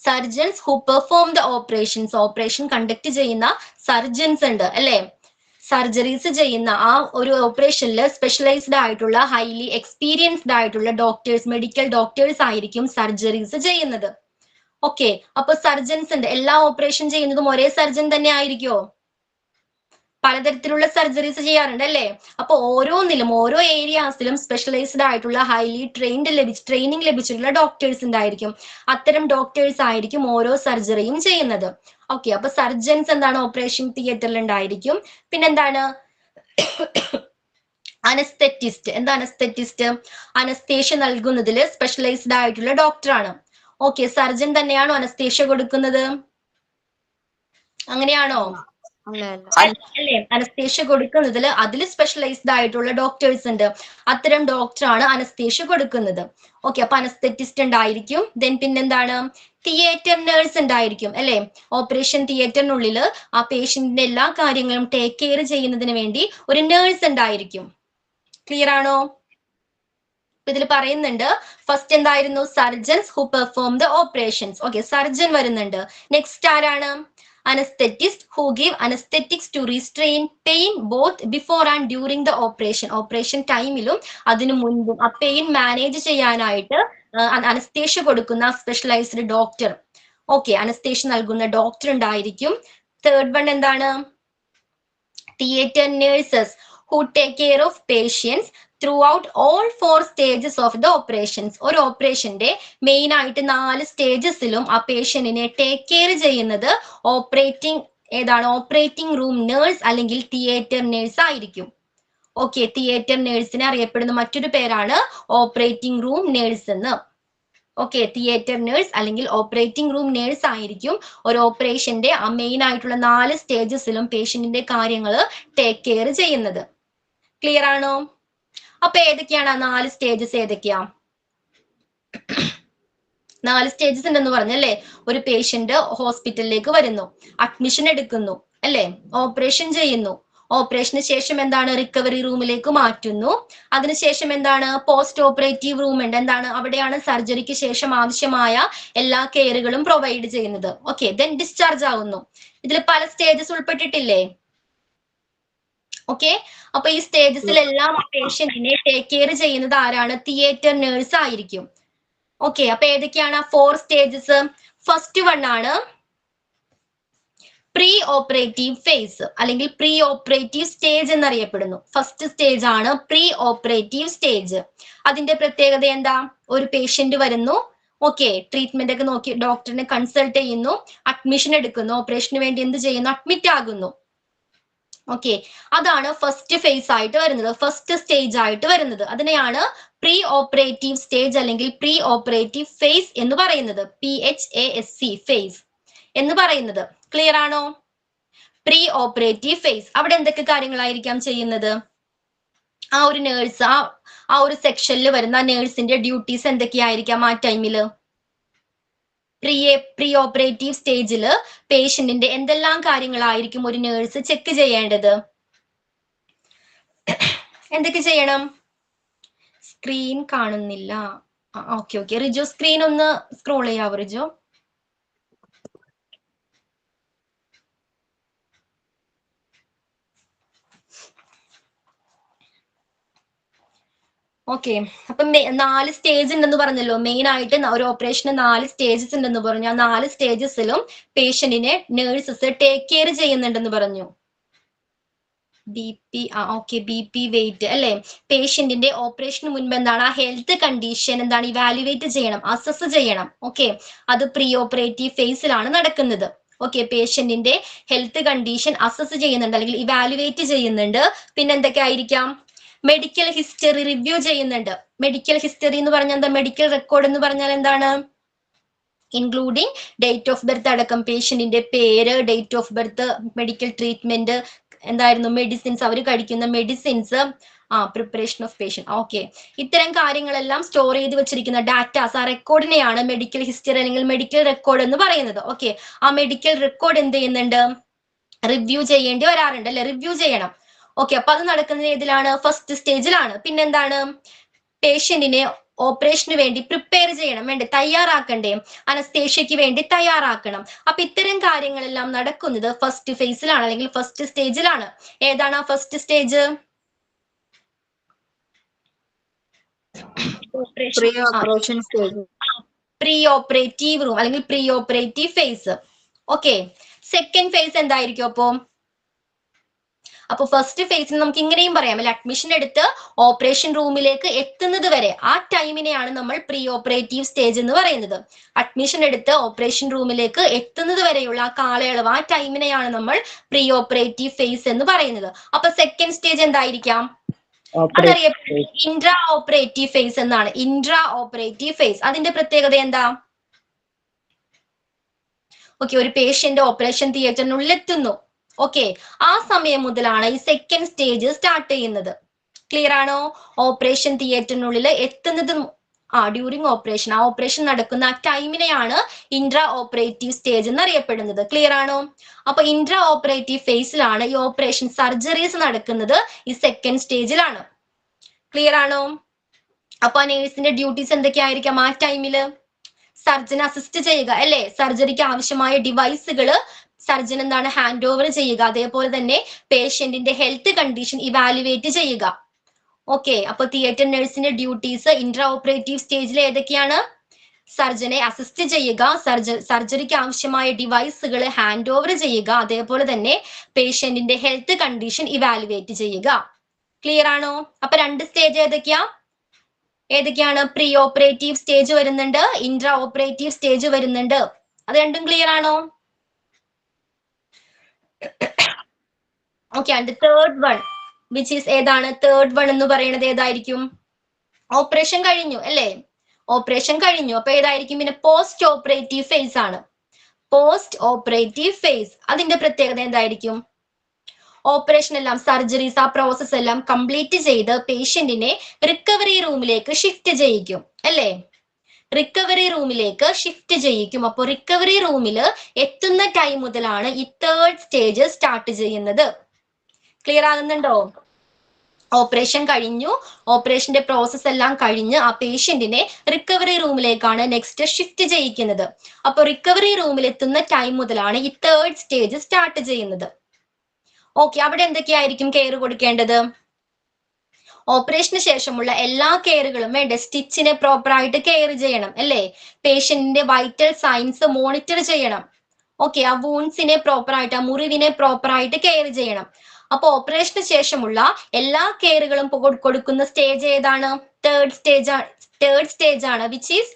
Surgeons who perform the operation conduct ചെയ്യുന്ന സർജൻസ് ഉണ്ട് അല്ലെ? സർജറീസ് ചെയ്യുന്ന ആ ഒരു ഓപ്പറേഷനിൽ സ്പെഷ്യലൈസ്ഡ് ആയിട്ടുള്ള ഹൈലി എക്സ്പീരിയൻസ്ഡ് ആയിട്ടുള്ള ഡോക്ടേഴ്സ്, മെഡിക്കൽ ഡോക്ടേഴ്സ് ആയിരിക്കും സർജറീസ് ചെയ്യുന്നത്. ഓക്കെ, അപ്പൊ സർജൻസ് ഉണ്ട്. എല്ലാ ഓപ്പറേഷൻ ചെയ്യുന്നതും ഒരേ സർജൻ തന്നെ ആയിരിക്കുമോ? പലതരത്തിലുള്ള സർജറീസ് ചെയ്യാറുണ്ട് അല്ലേ? അപ്പൊ ഓരോന്നിലും ഓരോ ഏരിയാസിലും സ്പെഷ്യലൈസ്ഡ് ആയിട്ടുള്ള ഹൈലി ട്രെയിനിങ് ലഭിച്ചിട്ടുള്ള ഡോക്ടേഴ്സ് ഉണ്ടായിരിക്കും. അത്തരം ഡോക്ടേഴ്സ് ആയിരിക്കും ഓരോ സർജറിയും ചെയ്യുന്നത്. ഓക്കെ, അപ്പൊ സർജൻസ് എന്താണ് ഓപ്പറേഷൻ തിയേറ്ററിൽ ഉണ്ടായിരിക്കും. പിന്നെന്താണ്? അനസ്തെറ്റിസ്റ്റ്. എന്താ അനസ്തെറ്റിസ്റ്റ്? അനസ്തേഷ്യ നൽകുന്നതിൽ സ്പെഷ്യലൈസ്ഡ് ആയിട്ടുള്ള ഡോക്ടറാണ്. ഓക്കെ, സർജൻ തന്നെയാണോ അനസ്തേഷ്യ കൊടുക്കുന്നത്? അങ്ങനെയാണോ? അല്ലേ? അനസ്തേഷ്യ കൊടുക്കുന്നതിൽ അതിൽ സ്പെഷ്യലൈസ്ഡ് ആയിട്ടുള്ള ഡോക്ടേഴ്സ് ഉണ്ട്. അത്തരം ഡോക്ടറാണ് അനസ്തേഷ്യ കൊടുക്കുന്നത്. ഓക്കെ, അപ്പൊ അനസ്തെറ്റിസ്റ്റ് ഉണ്ടായിരിക്കും. ദെൻ പിന്നെന്താണ്? തിയേറ്റർ നേഴ്സ് ഉണ്ടായിരിക്കും അല്ലെ? ഓപ്പറേഷൻ തിയേറ്ററിനുള്ളിൽ ആ പേഷ്യന്റിന്റെ എല്ലാ കാര്യങ്ങളും ടേക്ക് കെയർ ചെയ്യുന്നതിന് വേണ്ടി ഒരു നേഴ്സ് ഉണ്ടായിരിക്കും. ക്ലിയർ ആണോ? ഇതിൽ പറയുന്നുണ്ട് ഫസ്റ്റ് എന്തായിരുന്നു? Surgeons who perform the operations. Okay, surgeon വരുന്നുണ്ട്. നെക്സ്റ്റ് ആരാണ്? Anesthetists who give anesthetics to restrain pain both before and during the operation. Operation ടൈമിലും അതിനു മുൻപും ആ പെയിൻ മാനേജ് ചെയ്യാനായിട്ട് അനസ്തേഷ്യ കൊടുക്കുന്ന സ്പെഷ്യലൈസ്ഡ് ഡോക്ടർ. ഓക്കെ, അനസ്തേഷ്യ നൽകുന്ന ഡോക്ടർ ഉണ്ടായിരിക്കും. തേർഡ് വൺ എന്താണ്? Theatre nurses who take care of patients throughout all 4 stages of the operations. ഒരു ഓപ്പറേഷന്റെ മെയിൻ ആയിട്ട് 4 സ്റ്റേജസിലും ആ പേഷ്യന്റിനെ ടേക്ക് കെയർ ചെയ്യുന്നത് ഓപ്പറേറ്റിംഗ് റൂം നേഴ്സ് അല്ലെങ്കിൽ തിയേറ്റർ നേഴ്സ് ആയിരിക്കും. ഓക്കെ, തിയേറ്റർ നേഴ്സിനെ അറിയപ്പെടുന്ന മറ്റൊരു പേരാണ് ഓപ്പറേറ്റിംഗ് റൂം നേഴ്സ് എന്ന്. ഓക്കെ, തിയേറ്റർ നേഴ്സ് അല്ലെങ്കിൽ ഓപ്പറേറ്റിംഗ് റൂം നേഴ്സ് ആയിരിക്കും ഒരു ഓപ്പറേഷന്റെ ആ മെയിൻ ആയിട്ടുള്ള 4 സ്റ്റേജസിലും പേഷ്യന്റിന്റെ കാര്യങ്ങൾ ടേക്ക് കെയർ ചെയ്യുന്നത്. ക്ലിയർ ആണോ? അപ്പൊ ഏതൊക്കെയാണ് ആ 4 സ്റ്റേജസ്? ഏതൊക്കെയാ? 4 സ്റ്റേജസ് ഉണ്ടെന്ന് പറഞ്ഞല്ലേ? ഒരു പേഷ്യന്റ് ഹോസ്പിറ്റലിലേക്ക് വരുന്നു, അഡ്മിഷൻ എടുക്കുന്നു അല്ലെ? ഓപ്പറേഷൻ ചെയ്യുന്നു. ഓപ്പറേഷന് ശേഷം എന്താണ്? റിക്കവറി റൂമിലേക്ക് മാറ്റുന്നു. അതിനുശേഷം എന്താണ്? പോസ്റ്റ് ഓപ്പറേറ്റീവ് റൂം ഉണ്ട്. എന്താണ്? അവിടെയാണ് സർജറിക്ക് ശേഷം ആവശ്യമായ എല്ലാ കെയറുകളും പ്രൊവൈഡ് ചെയ്യുന്നത്. ഓക്കെ, ദെൻ ഡിസ്ചാർജ് ആവുന്നു. ഇതിൽ പല സ്റ്റേജസ് ഉൾപ്പെട്ടിട്ടില്ലേ? ഓക്കെ, അപ്പൊ ഈ സ്റ്റേജസിലെല്ലാം പേഷ്യന്റിനെ ടേക്ക് കെയർ ചെയ്യുന്നത് ആരാണ്? തിയേറ്റർ നേഴ്സ് ആയിരിക്കും. ഓക്കെ, അപ്പൊ ഏതൊക്കെയാണ് 4 സ്റ്റേജസ്? ഫസ്റ്റ് വൺ ആണ് പ്രീ ഓപ്പറേറ്റീവ് ഫേസ് അല്ലെങ്കിൽ പ്രീ ഓപ്പറേറ്റീവ് സ്റ്റേജ് എന്നറിയപ്പെടുന്നു. ഫസ്റ്റ് സ്റ്റേജ് ആണ് പ്രീ ഓപ്പറേറ്റീവ് സ്റ്റേജ്. അതിന്റെ പ്രത്യേകത എന്താ? ഒരു പേഷ്യന്റ് വരുന്നു, ഓക്കെ, ട്രീറ്റ്മെന്റ് ഒക്കെ നോക്കി ഡോക്ടറിനെ കൺസൾട്ട് ചെയ്യുന്നു, അഡ്മിഷൻ എടുക്കുന്നു, ഓപ്പറേഷന് വേണ്ടി എന്ത് ചെയ്യുന്നു? അഡ്മിറ്റ് ആകുന്നു. ഓക്കെ, അതാണ് ഫസ്റ്റ് ഫേസ് ആയിട്ട് വരുന്നത്, ഫസ്റ്റ് സ്റ്റേജ് ആയിട്ട് വരുന്നത്. അതിനെയാണ് പ്രീ ഓപ്പറേറ്റീവ് സ്റ്റേജ് അല്ലെങ്കിൽ പ്രീ ഓപ്പറേറ്റീവ് ഫേസ് എന്ന് പറയുന്നത്. PHASC ഫേസ് എന്ന് പറയുന്നത്. ക്ലിയർ ആണോ? Pre operative phase. അവിടെ എന്തൊക്കെ കാര്യങ്ങളായിരിക്കാം ചെയ്യുന്നത്? ആ ഒരു നേഴ്സ് ആ ഒരു വരുന്ന നേഴ്സിന്റെ ഡ്യൂട്ടീസ് എന്തൊക്കെയായിരിക്കാം ആ ടൈമില്? പ്രീ ഓപ്പറേറ്റീവ് സ്റ്റേജിൽ പേഷ്യന്റിന്റെ എന്തെല്ലാം കാര്യങ്ങളായിരിക്കും ഒരു നേഴ്സ് ചെക്ക് ചെയ്യേണ്ടത്? എന്തൊക്കെ ചെയ്യണം? സ്ക്രീൻ കാണുന്നില്ല. ഓക്കെ, റിജോ സ്ക്രീൻ ഒന്ന് സ്ക്രോൾ ചെയ്യാവോ റിജോ? ഓക്കെ, അപ്പൊ 4 സ്റ്റേജ് ഉണ്ടെന്ന് പറഞ്ഞല്ലോ. മെയിൻ ആയിട്ട് ഒരു ഓപ്പറേഷന് 4 സ്റ്റേജസ് ഉണ്ടെന്ന് പറഞ്ഞു. ആ 4 സ്റ്റേജസിലും പേഷ്യന്റിനെ നേഴ്സസ് ടേക്ക് കെയർ ചെയ്യുന്നുണ്ടെന്ന് പറഞ്ഞു. ഓക്കെ, BP വെയിറ്റ് അല്ലെ? പേഷ്യന്റിന്റെ ഓപ്പറേഷന് മുൻപ് എന്താണ്? ആ ഹെൽത്ത് കണ്ടീഷൻ എന്താണ്? ഇവാലുവേറ്റ് ചെയ്യണം, അസസ് ചെയ്യണം. ഓക്കെ, അത് പ്രീ ഓപ്പറേറ്റീവ് ഫേസിലാണ് നടക്കുന്നത്. ഓക്കെ, പേഷ്യന്റിന്റെ ഹെൽത്ത് കണ്ടീഷൻ അസസ് ചെയ്യുന്നുണ്ട് അല്ലെങ്കിൽ ഇവാലുവേറ്റ് ചെയ്യുന്നുണ്ട്. പിന്നെ എന്തൊക്കെ ആയിരിക്കാം? മെഡിക്കൽ ഹിസ്റ്ററി റിവ്യൂ ചെയ്യുന്നുണ്ട്. മെഡിക്കൽ ഹിസ്റ്ററി എന്ന് പറഞ്ഞാൽ എന്താ? മെഡിക്കൽ റെക്കോർഡ് എന്ന് പറഞ്ഞാൽ എന്താണ്? ഇൻക്ലൂഡിങ് ഡേറ്റ് ഓഫ് ബർത്ത് അടക്കം പേഷ്യന്റിന്റെ പേര്, date of birth, medical treatment, എന്തായിരുന്നു മെഡിസിൻസ്, അവർ കഴിക്കുന്ന medicines, preparation of patient. Okay, ഇത്തരം കാര്യങ്ങളെല്ലാം സ്റ്റോർ ചെയ്ത് വെച്ചിരിക്കുന്ന ഡാറ്റാസ്, ആ റെക്കോർഡിനെയാണ് മെഡിക്കൽ ഹിസ്റ്ററി അല്ലെങ്കിൽ മെഡിക്കൽ റെക്കോർഡ് എന്ന് പറയുന്നത്. ഓക്കെ, ആ മെഡിക്കൽ റെക്കോർഡ് എന്ത് ചെയ്യുന്നുണ്ട്? റിവ്യൂ ചെയ്യേണ്ടി വരാറുണ്ട് അല്ലെ? റിവ്യൂ ചെയ്യണം. ഓക്കെ, അപ്പൊ അത് നടക്കുന്നത് ഏതിലാണ്? ഫസ്റ്റ് സ്റ്റേജിലാണ്. പിന്നെന്താണ്? പേഷ്യന്റിനെ ഓപ്പറേഷന് വേണ്ടി പ്രിപ്പയർ ചെയ്യണം, വേണ്ടേ? തയ്യാറാക്കണ്ടേ? അനസ്തേഷ്യക്ക് വേണ്ടി തയ്യാറാക്കണം. അപ്പൊ ഇത്തരം കാര്യങ്ങളെല്ലാം നടക്കുന്നത് ഫസ്റ്റ് ഫേസിലാണ് അല്ലെങ്കിൽ ഫസ്റ്റ് സ്റ്റേജിലാണ്. ഏതാണ് ആ first stage? Pre operative room അല്ലെങ്കിൽ pre operative phase. Okay, second phase എന്തായിരിക്കും അപ്പൊ ഫസ്റ്റ് ഫേസിൽ നമുക്ക് ഇങ്ങനെയും പറയാം അല്ലെ, അഡ്മിഷൻ എടുത്ത് ഓപ്പറേഷൻ റൂമിലേക്ക് എത്തുന്നത് വരെ ആ ടൈമിനെയാണ് നമ്മൾ പ്രീ ഓപ്പറേറ്റീവ് സ്റ്റേജ് എന്ന് പറയുന്നത്. അഡ്മിഷൻ എടുത്ത് ഓപ്പറേഷൻ റൂമിലേക്ക് എത്തുന്നത് വരെയുള്ള ആ കാലയളവ്, ആ ടൈമിനെയാണ് നമ്മൾ പ്രീ ഓപ്പറേറ്റീവ് ഫേസ് എന്ന് പറയുന്നത്. അപ്പൊ സെക്കൻഡ് സ്റ്റേജ് എന്തായിരിക്കാം? അതറിയപ്പെടുന്നത് ഇൻട്രാ ഓപ്പറേറ്റീവ് ഫേസ് എന്നാണ്. ഇൻട്രാ ഓപ്പറേറ്റീവ് ഫേസ്, അതിന്റെ പ്രത്യേകത എന്താ? ഓക്കെ, ഒരു പേഷ്യന്റ് ഓപ്പറേഷൻ തിയേറ്ററിനുള്ളിൽ എത്തുന്നു. ഓക്കെ, ആ സമയം മുതലാണ് ഈ സെക്കൻഡ് സ്റ്റേജ് സ്റ്റാർട്ട് ചെയ്യുന്നത്. ക്ലിയർ ആണോ? ഓപ്പറേഷൻ തിയേറ്ററിനുള്ളിൽ എത്തുന്നത് ഡ്യൂറിങ് ഓപ്പറേഷൻ, ആ ഓപ്പറേഷൻ നടക്കുന്ന ആ ടൈമിനെയാണ് ഇൻട്രാ ഓപ്പറേറ്റീവ് സ്റ്റേജ് എന്ന് അറിയപ്പെടുന്നത്. ക്ലിയർ ആണോ? അപ്പൊ ഇൻട്രാ ഓപ്പറേറ്റീവ് ഫേസിലാണ് ഈ ഓപ്പറേഷൻ സർജറീസ് നടക്കുന്നത്, ഈ സെക്കൻഡ് സ്റ്റേജിലാണ്. ക്ലിയർ ആണോ? അപ്പൊ ആ നേഴ്സിന്റെ ഡ്യൂട്ടീസ് എന്തൊക്കെയായിരിക്കാം ആ ടൈമില്? സർജനെ അസിസ്റ്റ് ചെയ്യുക അല്ലെ? സർജറിക്ക് ആവശ്യമായ ഡിവൈസുകൾ സർജൻ എന്താണ് ഹാൻഡ് ഓവർ ചെയ്യുക. അതേപോലെ തന്നെ പേഷ്യന്റിന്റെ ഹെൽത്ത് കണ്ടീഷൻ ഇവാലുവേറ്റ് ചെയ്യുക. ഓക്കെ, അപ്പൊ തിയേറ്റർ നഴ്സിന്റെ ഡ്യൂട്ടീസ് ഇൻട്രാ ഓപ്പറേറ്റീവ് സ്റ്റേജിൽ ഏതൊക്കെയാണ്? സർജനെ അസിസ്റ്റ് ചെയ്യുക, സർജറിക്ക് ആവശ്യമായ ഡിവൈസുകൾ ഹാൻഡ് ഓവർ ചെയ്യുക, അതേപോലെ തന്നെ പേഷ്യന്റിന്റെ ഹെൽത്ത് കണ്ടീഷൻ ഇവാലുവേറ്റ് ചെയ്യുക. ക്ലിയർ ആണോ? അപ്പൊ രണ്ട് സ്റ്റേജ് ഏതൊക്കെയാണ്? പ്രീ ഓപ്പറേറ്റീവ് സ്റ്റേജ് വരുന്നുണ്ട്, ഇൻട്രാ ഓപ്പറേറ്റീവ് സ്റ്റേജ് വരുന്നുണ്ട്. അത് രണ്ടും ക്ലിയർ ആണോ? Okay, and third one which is ഏതാണ്? തേർഡ് വൺ എന്ന് പറയുന്നത് ഏതായിരിക്കും? ഓപ്പറേഷൻ കഴിഞ്ഞു അല്ലേ? ഓപ്പറേഷൻ കഴിഞ്ഞു, അപ്പൊ ഏതായിരിക്കും? പിന്നെ പോസ്റ്റ് ഓപ്പറേറ്റീവ് ഫേസ് ആണ്. പോസ്റ്റ് ഓപ്പറേറ്റീവ് ഫേസ്, അതിന്റെ പ്രത്യേകത എന്തായിരിക്കും? ഓപ്പറേഷൻ എല്ലാം, സർജറീസ്, ആ പ്രോസസ് എല്ലാം കംപ്ലീറ്റ് ചെയ്ത് പേഷ്യന്റിനെ റിക്കവറി റൂമിലേക്ക് ഷിഫ്റ്റ് ചെയ്യിക്കും അല്ലേ? റിക്കവറി റൂമിലേക്ക് ഷിഫ്റ്റ് ചെയ്യിക്കും. അപ്പൊ റിക്കവറി റൂമിൽ എത്തുന്ന ടൈം മുതലാണ് ഈ തേർഡ് സ്റ്റേജ് സ്റ്റാർട്ട് ചെയ്യുന്നത്. ക്ലിയർ ആകുന്നുണ്ടോ? ഓപ്പറേഷൻ കഴിഞ്ഞു, ഓപ്പറേഷന്റെ പ്രോസസ് എല്ലാം കഴിഞ്ഞ് ആ പേഷ്യന്റിനെ റിക്കവറി റൂമിലേക്കാണ് നെക്സ്റ്റ് ഷിഫ്റ്റ് ചെയ്യിക്കുന്നത്. അപ്പൊ റിക്കവറി റൂമിൽ എത്തുന്ന ടൈം മുതലാണ് ഈ തേർഡ് സ്റ്റേജ് സ്റ്റാർട്ട് ചെയ്യുന്നത്. ഓക്കെ, അവിടെ എന്തൊക്കെയായിരിക്കും കെയർ കൊടുക്കേണ്ടത്? ഓപ്പറേഷന് ശേഷമുള്ള എല്ലാ കെയറുകളും വേണ്ടേ? സ്റ്റിച്ചിനെ പ്രോപ്പറായിട്ട് കെയർ ചെയ്യണം അല്ലേ? പേഷ്യന്റിന്റെ വൈറ്റൽ സൈൻസ് മോണിറ്റർ ചെയ്യണം. ഓക്കെ, ആ വൂൺസിനെ പ്രോപ്പറായിട്ട്, ആ മുറിവിനെ പ്രോപ്പറായിട്ട് കെയർ ചെയ്യണം. അപ്പൊ ഓപ്പറേഷന് ശേഷമുള്ള എല്ലാ കെയറുകളും കൊടുക്കുന്ന സ്റ്റേജ് ഏതാണ്? തേർഡ് സ്റ്റേജ് ആണ്, which is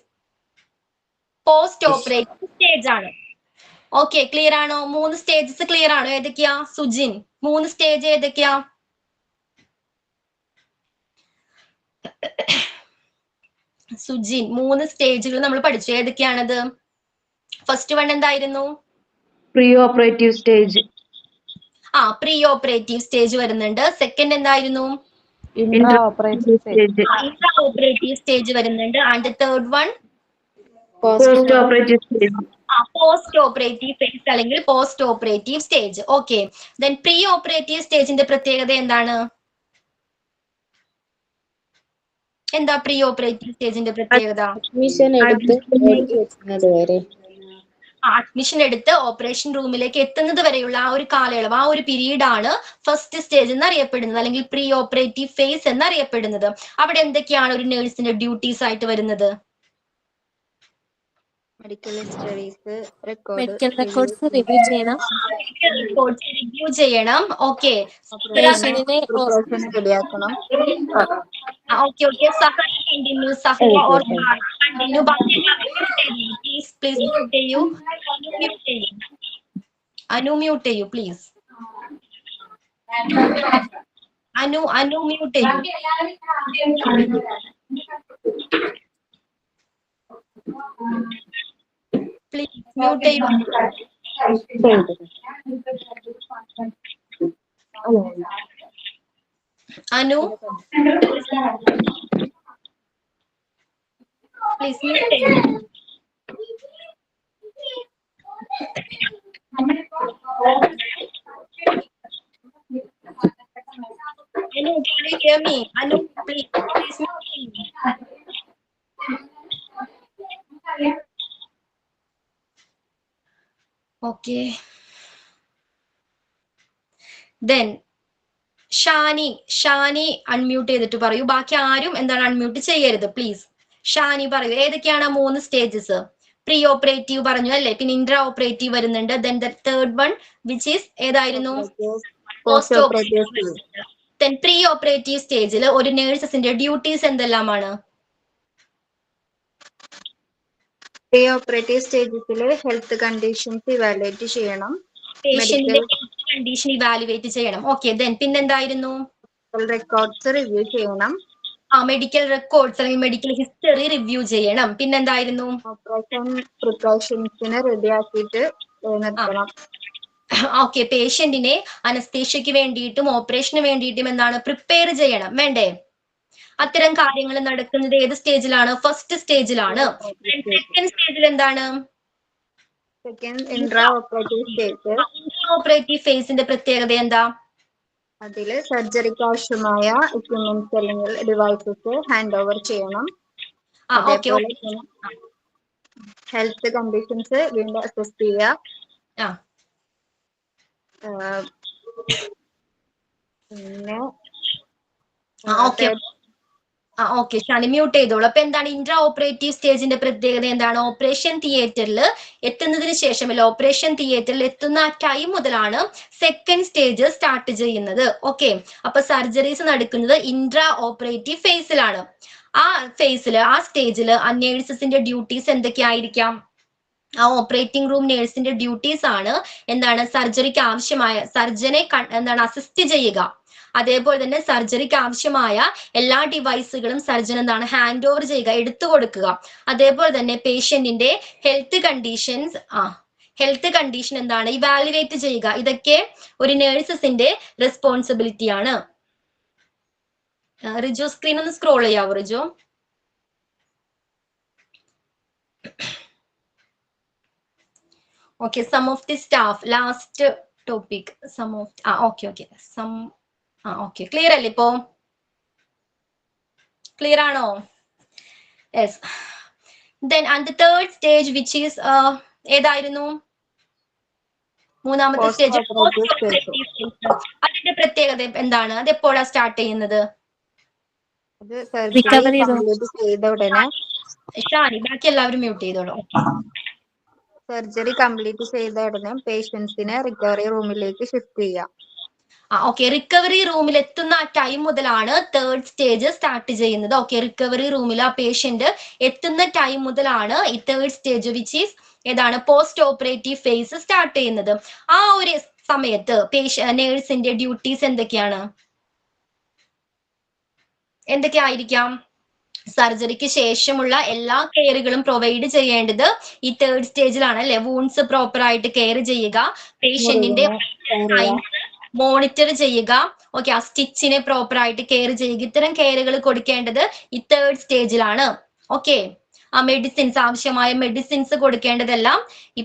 post operative stage ആണ്. ഓക്കെ, ക്ലിയർ ആണോ? 3 സ്റ്റേജസ് ക്ലിയർ ആണോ? ഏതൊക്കെയാ സുജിൻ? 3 സ്റ്റേജ് ഏതൊക്കെയാ? സുജിൻ, 3 സ്റ്റേജുകൾ നമ്മൾ പഠിച്ചു. ഏതൊക്കെയാണത്? ഫസ്റ്റ് വൺ എന്തായിരുന്നു? Pre operative stage. Pre operative stage വരുന്നുണ്ട്. സെക്കൻഡ് എന്തായിരുന്നു? Intra operative stage. Intra operative stage വരുന്നുണ്ട്. And third one post operative stage. Post operative phase അല്ലെങ്കിൽ post operative stage. Okay, then pre operative സ്റ്റേജിന്റെ പ്രത്യേകത എന്താണ്? എന്താ pre operative സ്റ്റേജിന്റെ പ്രത്യേകത? അഡ്മിഷൻ എടുത്ത് ഓപ്പറേഷൻ റൂമിലേക്ക് എത്തുന്നത് വരെയുള്ള ആ ഒരു കാലയളവ്, ആ ഒരു പീരീഡ് ആണ് ഫസ്റ്റ് സ്റ്റേജ് എന്നറിയപ്പെടുന്നത് അല്ലെങ്കിൽ പ്രീ ഓപ്പറേറ്റീവ് ഫേസ് എന്നറിയപ്പെടുന്നത്. അവിടെ എന്തൊക്കെയാണ് ഒരു നഴ്സിന്റെ ഡ്യൂട്ടീസ് ആയിട്ട് വരുന്നത്? Medical histories, medical records review ചെയ്യണം. റിവ്യൂ ചെയ്യണം. ഓക്കെ, പേഷ്യന്റിനെ റെഡിയാക്കണം. Okay, Sahal continue. Sahal or continue. Please mute ചെയ്യൂ. അനു മ്യൂട്ട് ചെയ്യൂ പ്ലീസ്. അനു മ്യൂട്ട് ചെയ്യൂ. പ്ലീസ് മ്യൂട്ട് ചെയ്യൂ. അനു പ്ലീസ് മ്യൂട്ട് ചെയ്യൂ. Anu, can you hear me? Anu, please mute ചെയ്യൂ. Okay. Then ഷാനി അൺമ്യൂട്ട് ചെയ്തിട്ട് പറയൂ. ബാക്കി ആരും എന്താണ് അൺമ്യൂട്ട് ചെയ്യരുത് പ്ലീസ്. ഷാനി പറയൂ, ഏതൊക്കെയാണ് ആ 3 സ്റ്റേജസ്? പ്രീ ഓപ്പറേറ്റീവ് പറഞ്ഞു അല്ലേ, പിന്നെ ഇൻട്രാ ഓപ്പറേറ്റീവ് വരുന്നുണ്ട്. Then the third one which is ഏതായിരുന്നു? Post operative. Then pre operative സ്റ്റേജിൽ ഒരു നേഴ്സസിന്റെ ഡ്യൂട്ടീസ് എന്തെല്ലാമാണ്? പ്രീ ഓപ്പറേറ്റീവ് സ്റ്റേജസിൽ ഹെൽത്ത് കണ്ടീഷൻസ് ഇവാലുവേറ്റ് ചെയ്യണം, പേഷ്യന്റിന്റെ കണ്ടീഷൻ ഇവാലുവേറ്റ് ചെയ്യണം. ഓക്കെ, ദെൻ പിന്നെന്തായിരുന്നു? റെക്കോർഡ്സ് റിവ്യൂ ചെയ്യണം, മെഡിക്കൽ റെക്കോർഡ്സ് അല്ലെങ്കിൽ മെഡിക്കൽ ഹിസ്റ്ററി റിവ്യൂ ചെയ്യണം. പിന്നെന്തായിരുന്നു? ഓപ്പറേഷൻ പ്രിപ്പറേഷൻസിന് റെഡി ആക്കിയിട്ട് നിർത്തണം. ഓക്കെ, പേഷ്യന്റിനെ അനസ്തേഷ്യക്ക് വേണ്ടിയിട്ടും ഓപ്പറേഷന് വേണ്ടിയിട്ടും എന്താണ് പ്രിപ്പയർ ചെയ്യണം, വേണ്ടേ? അത്തരം കാര്യങ്ങൾ നടക്കുന്നത് ഏത് സ്റ്റേജിലാണ്? ഫസ്റ്റ് സ്റ്റേജിലാണ്. സെക്കൻഡ് സ്റ്റേജിൽ എന്താണ്? Second intra operative stage. Operative ഫേസിന്റെ പ്രത്യേകത എന്താ? അതിൽ സർജറിക്ക് ആവശ്യമായ എക്യുപ്മെന്റ്സ് അല്ലെങ്കിൽ ഡിവൈസസ് ഹാൻഡ് ഓവർ ചെയ്യണം. അതേപോലെ ഹെൽത്ത് കണ്ടീഷൻസ് വീണ്ടും അസസ് ചെയ്യുക. പിന്നെ ഓക്കെ, ഷാനി മ്യൂട്ട് ചെയ്തോളൂ. അപ്പൊ എന്താണ് ഇൻട്രാ ഓപ്പറേറ്റീവ് സ്റ്റേജിന്റെ പ്രത്യേകത എന്താണ്? ഓപ്പറേഷൻ തിയേറ്ററിൽ എത്തുന്നതിന് ശേഷം അല്ല, ഓപ്പറേഷൻ തിയേറ്ററിൽ എത്തുന്ന ആ ടൈം മുതലാണ് സെക്കൻഡ് സ്റ്റേജ് സ്റ്റാർട്ട് ചെയ്യുന്നത്. ഓക്കെ, അപ്പൊ സർജറീസ് നടക്കുന്നത് ഇൻട്രാ ഓപ്പറേറ്റീവ് ഫേസിലാണ്. ആ ഫേസിൽ ആ സ്റ്റേജിൽ ആ നേഴ്സസിന്റെ ഡ്യൂട്ടീസ് എന്തൊക്കെയായിരിക്കാം? ആ ഓപ്പറേറ്റിംഗ് റൂം നേഴ്സിന്റെ ഡ്യൂട്ടീസ് ആണ് എന്താണ്? സർജറിക്ക് ആവശ്യമായ സർജനെ എന്താണ് അസിസ്റ്റ് ചെയ്യുക. അതേപോലെ തന്നെ സർജറിക്ക് ആവശ്യമായ എല്ലാ ഡിവൈസുകളും സർജൻ എന്താണ് ഹാൻഡ് ഓവർ ചെയ്യുക, എടുത്തു കൊടുക്കുക. അതേപോലെ തന്നെ പേഷ്യന്റിന്റെ ഹെൽത്ത് കണ്ടീഷൻ എന്താണ് ഇവാലുവേറ്റ് ചെയ്യുക. ഇതൊക്കെ ഒരു നേഴ്സസിന്റെ റെസ്പോൺസിബിലിറ്റി ആണ്. റിജു സ്ക്രീൻ ഒന്ന് സ്ക്രോൾ ചെയ്യാവോ Riju? Okay, some of the staff, last topic, some of, okay, some, okay, clear അല്ലേ ഇപ്പോ? Clear ആണോ? Yes. Then and the third stage which is ഏതായിരുന്നു? മൂന്നാമത്തെ സ്റ്റേജ് അതിന്റെ പ്രത്യേകത എന്താണ്? അത് എപ്പോഴാണ് സ്റ്റാർട്ട് ചെയ്യുന്നത്? റിക്കവറി ചെയ്ത ഉടനെ. ഷാനി, ബാക്കി എല്ലാവരും മ്യൂട്ട് ചെയ്തോളൂ. സർജറി കംപ്ലീറ്റ് ചെയ്ത ഉടനെ പേഷ്യൻസിനെ റിക്കവറി റൂമിലേക്ക് ഷിഫ്റ്റ് ചെയ്യാം. ഓക്കെ, റിക്കവറി റൂമിൽ എത്തുന്ന ആ ടൈം മുതലാണ് തേർഡ് സ്റ്റേജ് സ്റ്റാർട്ട് ചെയ്യുന്നത്. ഓക്കെ, റിക്കവറി റൂമിൽ ആ പേഷ്യന്റ് എത്തുന്ന ടൈം മുതലാണ് ഈ തേർഡ് സ്റ്റേജ് വിച്ച് ഈസ് ഏതാണ്? പോസ്റ്റ് ഓപ്പറേറ്റീവ് ഫേസ് സ്റ്റാർട്ട് ചെയ്യുന്നത്. ആ ഒരു സമയത്ത് നേഴ്സിന്റെ ഡ്യൂട്ടീസ് എന്തൊക്കെയാണ്? എന്തൊക്കെയായിരിക്കാം? സർജറിക്ക് ശേഷമുള്ള എല്ലാ കെയറുകളും പ്രൊവൈഡ് ചെയ്യേണ്ടത് ഈ തേർഡ് സ്റ്റേജിലാണ് അല്ലെ? വൂൺസ് പ്രോപ്പർ ആയിട്ട് കെയർ ചെയ്യുക, പേഷ്യന്റിന്റെ മോണിറ്റർ ചെയ്യുക, ഓക്കെ, ആ സ്റ്റിച്ചിനെ പ്രോപ്പർ ആയിട്ട് കെയർ ചെയ്യുക. ഇത്തരം കെയറുകൾ കൊടുക്കേണ്ടത് ഈ തേർഡ് സ്റ്റേജിലാണ്. ഓക്കെ, ആ മെഡിസിൻസ് ആവശ്യമായ മെഡിസിൻസ് കൊടുക്കേണ്ടതെല്ലാം ഈ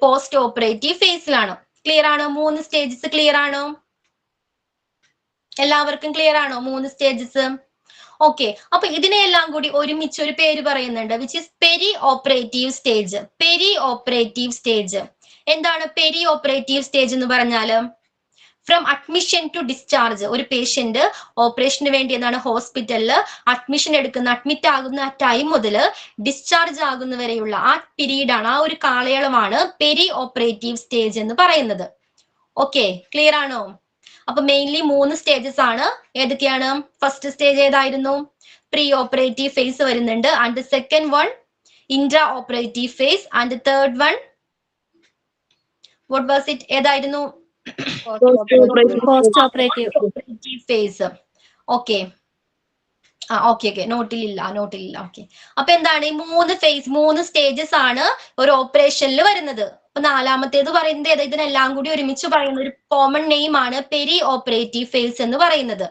പോസ്റ്റ് ഓപ്പറേറ്റീവ് ഫേസിലാണ്. ക്ലിയർ ആണോ? 3 സ്റ്റേജസ് ക്ലിയർ ആണോ? എല്ലാവർക്കും ക്ലിയർ ആണോ 3 സ്റ്റേജസ്? ഓക്കെ, അപ്പൊ ഇതിനെല്ലാം കൂടി ഒരുമിച്ച് ഒരു പേര് പറയുന്നുണ്ട് which is peri operative stage. Peri operative stage എന്താണ്? പെരി ഓപ്പറേറ്റീവ് സ്റ്റേജ് എന്ന് പറഞ്ഞാല് ഫ്രം അഡ്മിഷൻ ടു ഡിസ്ചാർജ്. ഒരു പേഷ്യന്റ് ഓപ്പറേഷന് വേണ്ടി എന്താണ് ഹോസ്പിറ്റലിൽ അഡ്മിറ്റ് ആകുന്ന ആ ടൈം മുതൽ ഡിസ്ചാർജ് ആകുന്നവരെയുള്ള ആ പീരീഡ് ആണ്, ആ ഒരു കാലയളവാണ് പെരി ഓപ്പറേറ്റീവ് സ്റ്റേജ് എന്ന് പറയുന്നത്. ഓക്കെ, ക്ലിയർ ആണോ? അപ്പൊ മെയിൻലി 3 സ്റ്റേജസ് ആണ്. ഏതൊക്കെയാണ്? ഫസ്റ്റ് സ്റ്റേജ് ഏതായിരുന്നു? പ്രീ ഓപ്പറേറ്റീവ് ഫേസ് വരുന്നുണ്ട്. And second one intra operative phase. And third one what was it? ഏതായിരുന്നു? Post operative phase. Okay, okay നോട്ടിലില്ല ഓക്കെ. അപ്പൊ എന്താണ് ഈ 3 ഫേസ് 3 സ്റ്റേജസ് ആണ് ഒരു ഓപ്പറേഷനിൽ വരുന്നത്. അപ്പൊ നാലാമത്തേത് പറയുന്നത് ഏതാ? ഇതിനെല്ലാം കൂടി ഒരുമിച്ച് പറയുന്ന ഒരു കോമൺ നെയിം ആണ് പെരി ഓപ്പറേറ്റീവ് ഫേസ് എന്ന് പറയുന്നത്.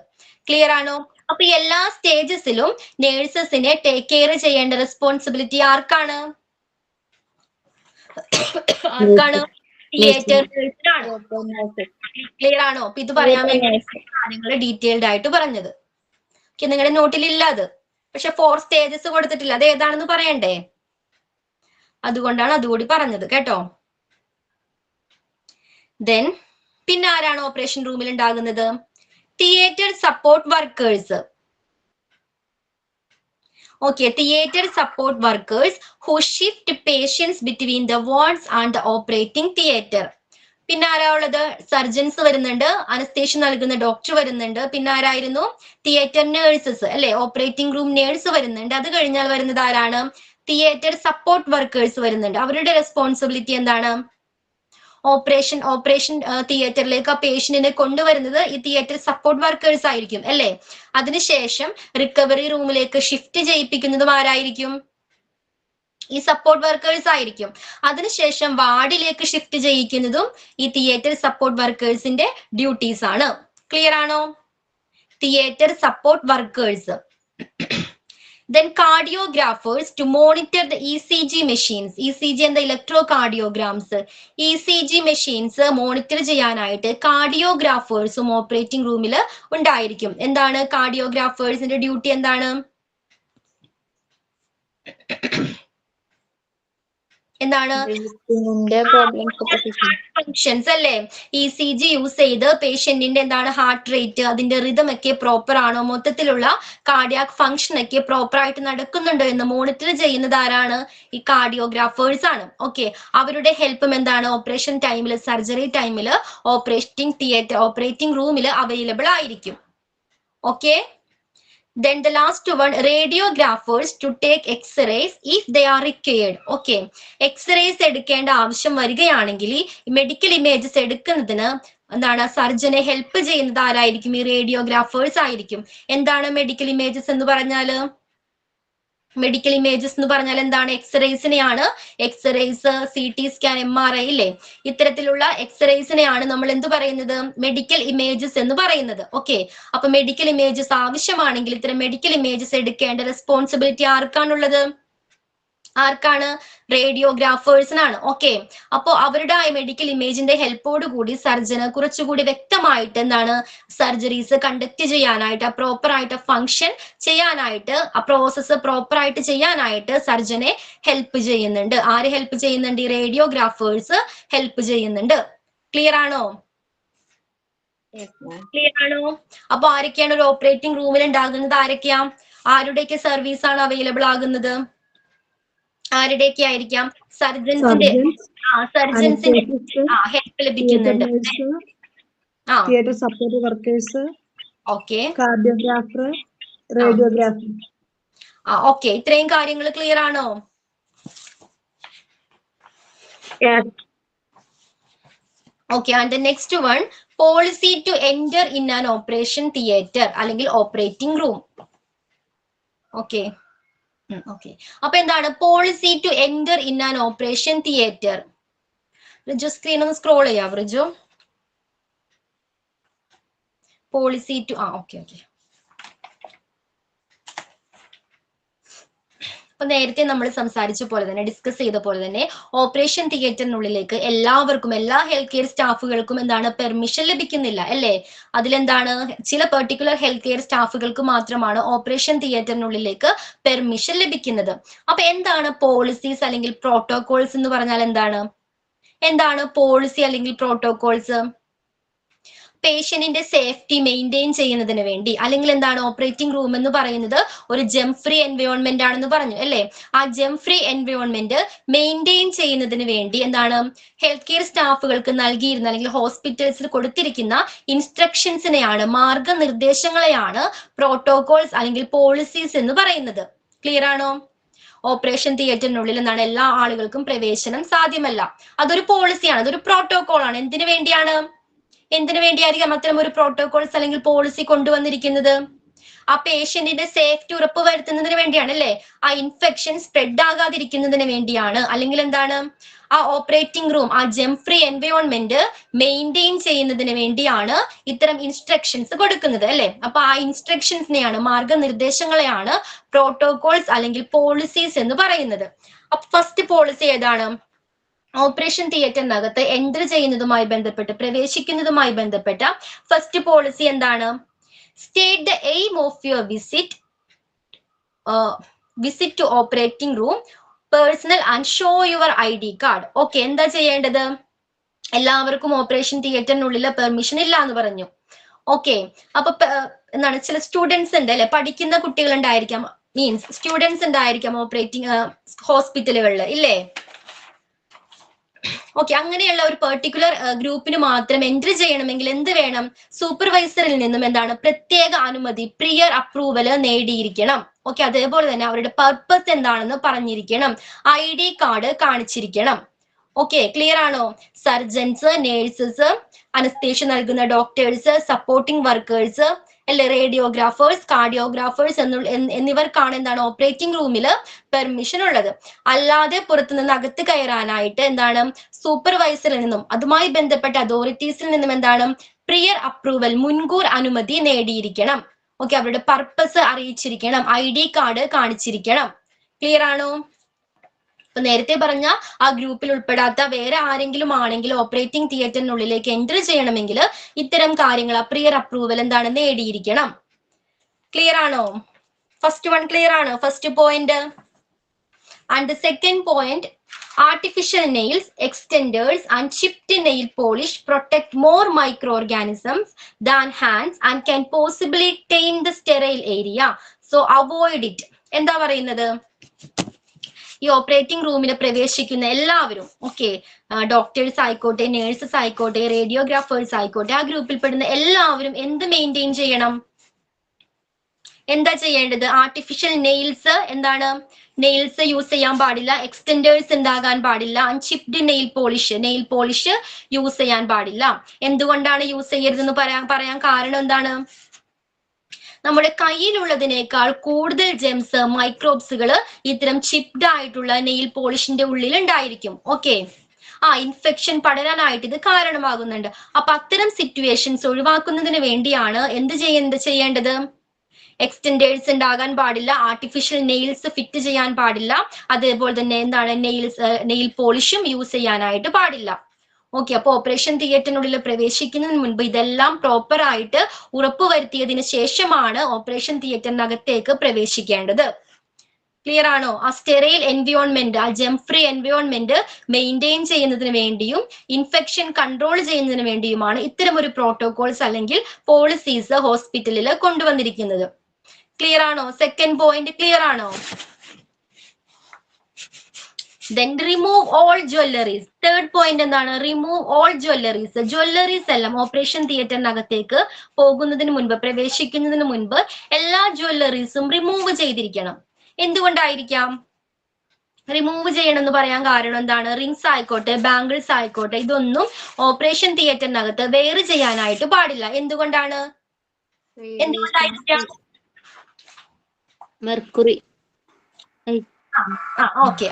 ക്ലിയർ ആണോ? അപ്പൊ ഈ എല്ലാ സ്റ്റേജസിലും നേഴ്സസിനെ ടേക്ക് കെയർ ചെയ്യേണ്ട റെസ്പോൺസിബിലിറ്റി ആർക്കാണ്? തിയേറ്റർ നേഴ്സിനാണ്. ക്ലിയർ ആണോ? അപ്പൊ ഇത് പറയാൻ വേണ്ടി കാര്യങ്ങൾ ഡീറ്റെയിൽഡ് ആയിട്ട് പറഞ്ഞത്. നിങ്ങളുടെ നോട്ടിൽ ഇല്ല അത്. പക്ഷെ 4 സ്റ്റേജസ് കൊടുത്തിട്ടില്ല. അത് ഏതാണെന്ന് പറയണ്ടേ? അതുകൊണ്ടാണ് അതുകൂടി പറഞ്ഞത് കേട്ടോ. ദെൻ പിന്നെ ആരാണ് ഓപ്പറേഷൻ റൂമിൽ ഉണ്ടാകുന്നത്? Theatre support workers. Okay, theater support workers who shift patients between the wards and the operating theater. പിന്നെ ആരാ ഉള്ളത്? സർജൻസ് വരുന്നുണ്ട്, അനസ്തേഷ്യ നൽകുന്ന ഡോക്ടർ വരുന്നുണ്ട്, പിന്നെ ആരായിരുന്നു? തിയേറ്റർ നേഴ്സസ് അല്ലെ, ഓപ്പറേറ്റിംഗ് റൂം നേഴ്സ് വരുന്നുണ്ട്. അത് കഴിഞ്ഞാൽ വരുന്നത് ആരാണ്? തിയേറ്റർ സപ്പോർട്ട് വർക്കേഴ്സ് വരുന്നുണ്ട്. അവരുടെ റെസ്പോൺസിബിലിറ്റി എന്താണ്? ഓപ്പറേഷൻ തിയേറ്ററിലേക്ക് ആ പേഷ്യന്റിനെ കൊണ്ടുവരുന്നത് ഈ തിയേറ്റർ സപ്പോർട്ട് വർക്കേഴ്സ് ആയിരിക്കും അല്ലെ. അതിനുശേഷം റിക്കവറി റൂമിലേക്ക് ഷിഫ്റ്റ് ചെയ്യിപ്പിക്കുന്നതും ആരായിരിക്കും? ഈ സപ്പോർട്ട് വർക്കേഴ്സ് ആയിരിക്കും. അതിനുശേഷം വാർഡിലേക്ക് ഷിഫ്റ്റ് ചെയ്യിക്കുന്നതും ഈ തിയേറ്റർ സപ്പോർട്ട് വർക്കേഴ്സിന്റെ ഡ്യൂട്ടീസ് ആണ്. ക്ലിയർ ആണോ? Theatre support workers. Then cardiographers to monitor the ECG machines. ECG and the electrocardiograms. ECG machines monitor ചെയ്യാനായിട്ട് കാർഡിയോഗ്രാഫേഴ്സും ഓപ്പറേറ്റിംഗ് റൂമിൽ ഉണ്ടായിരിക്കും. എന്താണ് കാർഡിയോഗ്രാഫേഴ്സിന്റെ ഡ്യൂട്ടി? എന്താണ്? ഫങ്ഷൻസ് അല്ലേ? ECG യൂസ് ചെയ്ത് പേഷ്യന്റിന്റെ എന്താണ് ഹാർട്ട് റേറ്റ്, അതിന്റെ റിതം ഒക്കെ പ്രോപ്പർ ആണോ, മൊത്തത്തിലുള്ള കാർഡിയാക് ഫങ്ഷൻ ഒക്കെ പ്രോപ്പർ ആയിട്ട് നടക്കുന്നുണ്ടോ എന്ന് മോണിറ്റർ ചെയ്യുന്നത് ആരാണ്? ഈ കാർഡിയോഗ്രാഫേഴ്സ് ആണ്. ഓക്കെ, അവരുടെ ഹെൽപ്പും എന്താണ് ഓപ്പറേഷൻ ടൈമിൽ, സർജറി ടൈമിൽ ഓപ്പറേറ്റിംഗ് റൂമിൽ അവൈലബിൾ ആയിരിക്കും. Okay. Then the last one, radiographers to take x-rays if they are required. Okay, x-rays എടുക്കേണ്ട ആവശ്യം വരികയാണെങ്കിൽ മെഡിക്കൽ ഇമേജസ് എടുക്കുന്നതിന് എന്താണ് സർജനെ ഹെൽപ്പ് ചെയ്യുന്നത് ആരായിരിക്കും? ഈ റേഡിയോഗ്രാഫേഴ്സ് ആയിരിക്കും. എന്താണ് മെഡിക്കൽ ഇമേജസ് എന്ന് പറഞ്ഞാല്? മെഡിക്കൽ ഇമേജസ് എന്ന് പറഞ്ഞാൽ എന്താണ്? എക്സ്റേസിനെയാണ്. എക്സ്റേസ്, CT സ്കാൻ, MRI ഇല്ലേ, ഇത്തരത്തിലുള്ള എക്സ്റേസിനെയാണ് നമ്മൾ എന്ത് പറയുന്നത്? മെഡിക്കൽ ഇമേജസ് എന്ന് പറയുന്നത്. ഓക്കെ, അപ്പൊ മെഡിക്കൽ ഇമേജസ് ആവശ്യമാണെങ്കിൽ ഇത്തരം മെഡിക്കൽ ഇമേജസ് എടുക്കേണ്ട റെസ്പോൺസിബിലിറ്റി ആർക്കാണുള്ളത്? ആർക്കാണ്? റേഡിയോഗ്രാഫേഴ്സിനാണ്. ഓക്കെ, അപ്പോ അവരുടെ ആ മെഡിക്കൽ ഇമേജിന്റെ ഹെൽപ്പോട് കൂടി സർജന് കുറച്ചുകൂടി വ്യക്തമായിട്ട് എന്താണ് സർജറീസ് കണ്ടക്ട് ചെയ്യാനായിട്ട്, പ്രോപ്പർ ആയിട്ട് ഫങ്ഷൻ ചെയ്യാനായിട്ട്, ആ പ്രോസസ്സ് പ്രോപ്പർ ആയിട്ട് ചെയ്യാനായിട്ട് സർജനെ ഹെൽപ്പ് ചെയ്യുന്നുണ്ട്. ആര് ഹെൽപ്പ് ചെയ്യുന്നുണ്ട്? ഈ റേഡിയോഗ്രാഫേഴ്സ് ഹെൽപ്പ് ചെയ്യുന്നുണ്ട്. ക്ലിയർ ആണോ? ക്ലിയർ ആണോ? അപ്പൊ ആരൊക്കെയാണ് ഒരു ഓപ്പറേറ്റിംഗ് റൂമിൽ ഉണ്ടാകുന്നത്? ആരൊക്കെയാ? ആരുടെയൊക്കെ സർവീസ് ആണ് അവൈലബിൾ ആകുന്നത്? ആരുടെയൊക്കെ ആയിരിക്കാം? സർജൻസിന്റെ ഹെൽപ്പ് ലഭിക്കുന്നുണ്ട്. Theatre support workers, okay, cardiographer, radiographer. Okay, ഇത്രയും കാര്യങ്ങൾ ക്ലിയർ ആണോ? Okay, and next one, policy to enter in an operation theatre അല്ലെങ്കിൽ ഓപ്പറേറ്റിംഗ് റൂം. ഓക്കെ, ഓക്കെ, അപ്പൊ എന്താണ് policy to enter in an operation theatre? Riju screen ഒന്ന് scroll ചെയ്യാം Riju. Policy to okay. അപ്പൊ നേരത്തെ നമ്മൾ സംസാരിച്ച പോലെ തന്നെ, ഡിസ്കസ് ചെയ്ത പോലെ തന്നെ, ഓപ്പറേഷൻ തിയേറ്ററിനുള്ളിലേക്ക് എല്ലാവർക്കും, എല്ലാ ഹെൽത്ത് കെയർ സ്റ്റാഫുകൾക്കും എന്താണ് പെർമിഷൻ ലഭിക്കുന്നില്ല അല്ലേ? അതിലെന്താണ് ചില പെർട്ടിക്കുലർ ഹെൽത്ത് കെയർ സ്റ്റാഫുകൾക്ക് മാത്രമാണ് ഓപ്പറേഷൻ തിയേറ്ററിനുള്ളിലേക്ക് പെർമിഷൻ ലഭിക്കുന്നത്. അപ്പൊ എന്താണ് പോളിസീസ് അല്ലെങ്കിൽ പ്രോട്ടോകോൾസ് എന്ന് പറഞ്ഞാൽ എന്താണ്? എന്താണ് പോളിസി അല്ലെങ്കിൽ പ്രോട്ടോകോൾസ്? പേഷ്യന്റിന്റെ സേഫ്റ്റി മെയിൻറ്റെയിൻ ചെയ്യുന്നതിന് വേണ്ടി, അല്ലെങ്കിൽ എന്താണ് ഓപ്പറേറ്റിംഗ് റൂം എന്ന് പറയുന്നത് ഒരു ജെം ഫ്രീ എൻവയോൺമെന്റ് ആണെന്ന് പറഞ്ഞു അല്ലെ? ആ ജെം ഫ്രീ എൻവയോൺമെന്റ് മെയിൻറ്റെയിൻ ചെയ്യുന്നതിന് വേണ്ടി എന്താണ് ഹെൽത്ത് കെയർ സ്റ്റാഫുകൾക്ക് നൽകിയിരുന്ന അല്ലെങ്കിൽ ഹോസ്പിറ്റൽസിൽ കൊടുത്തിരിക്കുന്ന ഇൻസ്ട്രക്ഷൻസിനെയാണ്, മാർഗനിർദ്ദേശങ്ങളെയാണ് പ്രോട്ടോകോൾസ് അല്ലെങ്കിൽ പോളിസീസ് എന്ന് പറയുന്നത്. ക്ലിയർ ആണോ? ഓപ്പറേഷൻ തിയേറ്ററിനുള്ളിൽ എന്താണ് എല്ലാ ആളുകൾക്കും പ്രവേശനം സാധ്യമല്ല. അതൊരു പോളിസിയാണ്, അതൊരു പ്രോട്ടോകോൾ ആണ്. എന്തിനു വേണ്ടിയായിരിക്കും അത്തരം ഒരു പ്രോട്ടോകോൾസ് അല്ലെങ്കിൽ പോളിസി കൊണ്ടുവന്നിരിക്കുന്നത്? ആ പേഷ്യന്റിന്റെ സേഫ്റ്റി ഉറപ്പ് വരുത്തുന്നതിന് വേണ്ടിയാണ് അല്ലെ, ആ ഇൻഫെക്ഷൻ സ്പ്രെഡ് ആകാതിരിക്കുന്നതിന് വേണ്ടിയാണ്, അല്ലെങ്കിൽ എന്താണ് ആ ഓപ്പറേറ്റിംഗ് റൂം, ആ ജെം ഫ്രീ എൻവയോൺമെന്റ് മെയിൻറ്റെയിൻ ചെയ്യുന്നതിന് വേണ്ടിയാണ് ഇത്തരം ഇൻസ്ട്രക്ഷൻസ് കൊടുക്കുന്നത് അല്ലെ. അപ്പൊ ആ ഇൻസ്ട്രക്ഷൻസിനെയാണ്, മാർഗനിർദ്ദേശങ്ങളെയാണ് പ്രോട്ടോകോൾസ് അല്ലെങ്കിൽ പോളിസീസ് എന്ന് പറയുന്നത്. അപ്പൊ ഫസ്റ്റ് പോളിസി ഏതാണ്? ഓപ്പറേഷൻ തിയേറ്ററിനകത്ത് എൻട്രി ചെയ്യുന്നതുമായി ബന്ധപ്പെട്ട്, പ്രവേശിക്കുന്നതുമായി ബന്ധപ്പെട്ട ഫസ്റ്റ് പോളിസി എന്താണ്? State the aim of your visit to operating room, personnel and show your ID card. Okay, എന്താ ചെയ്യേണ്ടത്? എല്ലാവർക്കും ഓപ്പറേഷൻ തിയേറ്ററിനുള്ളിൽ പെർമിഷൻ ഇല്ല എന്ന് പറഞ്ഞു. ഓക്കെ, അപ്പൊ എന്താണ്, ചില സ്റ്റുഡൻസ് ഉണ്ട് അല്ലെ, പഠിക്കുന്ന കുട്ടികൾ ഉണ്ടായിരിക്കാം, മീൻസ് സ്റ്റുഡൻസ് ഉണ്ടായിരിക്കാം ഓപ്പറേറ്റിംഗ് ഹോസ്പിറ്റലുകളിൽ ഇല്ലേ. ഓക്കെ, അങ്ങനെയുള്ള ഒരു പെർട്ടിക്കുലർ ഗ്രൂപ്പിന് മാത്രം എൻട്രി ചെയ്യണമെങ്കിൽ എന്ത് വേണം? സൂപ്പർവൈസറിൽ നിന്നും എന്താണ്, പ്രത്യേക അനുമതി, പ്രിയർ അപ്രൂവൽ നേടിയിരിക്കണം. ഓക്കെ, അതേപോലെ തന്നെ അവരുടെ പർപ്പസ് എന്താണെന്ന് പറഞ്ഞിരിക്കണം, ID കാർഡ് കാണിച്ചിരിക്കണം. ഓക്കെ, ക്ലിയർ ആണോ? സർജൻസ്, നേഴ്സസ്, അനസ്തേഷ്യ നൽകുന്ന ഡോക്ടേഴ്സ്, സപ്പോർട്ടിംഗ് വർക്കേഴ്സ് അല്ലെ, റേഡിയോഗ്രാഫേഴ്സ്, കാർഡിയോഗ്രാഫേഴ്സ് എന്നിവർക്കാണ് എന്താണ് ഓപ്പറേറ്റിംഗ് റൂമിൽ പെർമിഷൻ ഉള്ളത്. അല്ലാതെ പുറത്തുനിന്ന് അകത്ത് കയറാനായിട്ട് എന്താണ്, സൂപ്പർവൈസറിൽ നിന്നും അതുമായി ബന്ധപ്പെട്ട അതോറിറ്റീസിൽ നിന്നും എന്താണ്, പ്രിയർ അപ്രൂവൽ, മുൻകൂർ അനുമതി നേടിയിരിക്കണം. ഓക്കെ, അവരുടെ പർപ്പസ് അറിയിച്ചിരിക്കണം, ID കാർഡ് കാണിച്ചിരിക്കണം. ക്ലിയർ ആണോ? ഇപ്പൊ നേരത്തെ പറഞ്ഞ ആ ഗ്രൂപ്പിൽ ഉൾപ്പെടാത്ത വേറെ ആരെങ്കിലും ആണെങ്കിൽ ഓപ്പറേറ്റിംഗ് തിയേറ്ററിനുള്ളിലേക്ക് എൻട്രി ചെയ്യണമെങ്കിൽ ഇത്തരം കാര്യങ്ങൾ, പ്രിയർ അപ്രൂവൽ എന്താണ്, നേടിയിരിക്കണം. ക്ലിയർ ആണോ? ഫസ്റ്റ് വൺ ക്ലിയർ ആണോ? First point. And the second point, artificial nails, extenders and chipped nail polish protect more microorganisms than hands and can possibly taint the sterile area. So avoid it. എന്താ പറയുന്നത്? ഈ operating റൂമിൽ പ്രവേശിക്കുന്ന എല്ലാവരും, okay, doctors ആയിക്കോട്ടെ, nurses ആയിക്കോട്ടെ, radiographers ആയിക്കോട്ടെ, ആ ഗ്രൂപ്പിൽ പെടുന്ന എല്ലാവരും എന്ത് മെയിൻറ്റെയിൻ ചെയ്യണം? എന്താ ചെയ്യേണ്ടത്? ആർട്ടിഫിഷ്യൽ നെയിൽസ്, എന്താണ്, നെയിൽസ് യൂസ് ചെയ്യാൻ പാടില്ല, എക്സ്റ്റെൻഡേഴ്സ് ഉണ്ടാകാൻ പാടില്ല, അൺചിപ്ഡ് നെയിൽ പോളിഷ് യൂസ് ചെയ്യാൻ പാടില്ല. എന്തുകൊണ്ടാണ് യൂസ് ചെയ്യരുതെന്ന് പറയാൻ കാരണം എന്താണ്? നമ്മുടെ കയ്യിലുള്ളതിനേക്കാൾ കൂടുതൽ ജെംസ്, മൈക്രോബ്സുകൾ ഇത്തരം ചിപ്ഡ് ആയിട്ടുള്ള നെയിൽ പോളിഷിന്റെ ഉള്ളിൽ ഉണ്ടായിരിക്കും. ഓക്കെ, ഇൻഫെക്ഷൻ പടരാനായിട്ട് ഇത് കാരണമാകുന്നുണ്ട്. അപ്പൊ അത്തരം സിറ്റുവേഷൻസ് ഒഴിവാക്കുന്നതിന് വേണ്ടിയാണ് എന്ത് ചെയ്യേണ്ടത്? എക്സ്റ്റെൻഡേഴ്സ് ഉണ്ടാകാൻ പാടില്ല, ആർട്ടിഫിഷ്യൽ നെയിൽസ് ഫിറ്റ് ചെയ്യാൻ പാടില്ല, അതേപോലെ തന്നെ എന്താണ്, നെയിൽ പോളിഷും യൂസ് ചെയ്യാനായിട്ട് പാടില്ല. ഓക്കെ, അപ്പൊ ഓപ്പറേഷൻ തിയേറ്ററിനുള്ളിൽ പ്രവേശിക്കുന്നതിന് മുൻപ് ഇതെല്ലാം പ്രോപ്പർ ആയിട്ട് ഉറപ്പുവരുത്തിയതിന് ശേഷമാണ് ഓപ്പറേഷൻ തിയേറ്ററിനകത്തേക്ക് പ്രവേശിക്കേണ്ടത്. ക്ലിയർ ആണോ? ആ സ്റ്റെറൈൽ എൻവയോൺമെന്റ്, ആ ജെം ഫ്രീ എൻവയോൺമെന്റ് മെയിൻറ്റെയിൻ ചെയ്യുന്നതിന് വേണ്ടിയും ഇൻഫെക്ഷൻ കൺട്രോൾ ചെയ്യുന്നതിന് വേണ്ടിയുമാണ് ഇത്തരം ഒരു പ്രോട്ടോകോൾസ് അല്ലെങ്കിൽ പോളിസീസ് ഹോസ്പിറ്റലിൽ കൊണ്ടുവന്നിരിക്കുന്നത്. ക്ലിയർ ആണോ? സെക്കൻഡ് പോയിന്റ് ക്ലിയർ ആണോ? Then remove all jewelries. Third point എന്താണ്? Remove all jewelries. Jewelries എല്ലാം ഓപ്പറേഷൻ തിയേറ്ററിനകത്തേക്ക് പോകുന്നതിന് മുൻപ്, പ്രവേശിക്കുന്നതിന് മുൻപ് എല്ലാ ജ്വല്ലറീസും റിമൂവ് ചെയ്തിരിക്കണം. എന്തുകൊണ്ടായിരിക്കാം റിമൂവ് ചെയ്യണം എന്ന് പറയാൻ കാരണം എന്താണ്? റിങ്സ് ആയിക്കോട്ടെ, ബാംഗിൾസ് ആയിക്കോട്ടെ, ഇതൊന്നും ഓപ്പറേഷൻ തിയേറ്ററിനകത്ത് വെയർ ചെയ്യാനായിട്ട് പാടില്ല. എന്തുകൊണ്ടായിരിക്കാം? മെർക്കുറി. ഓക്കെ,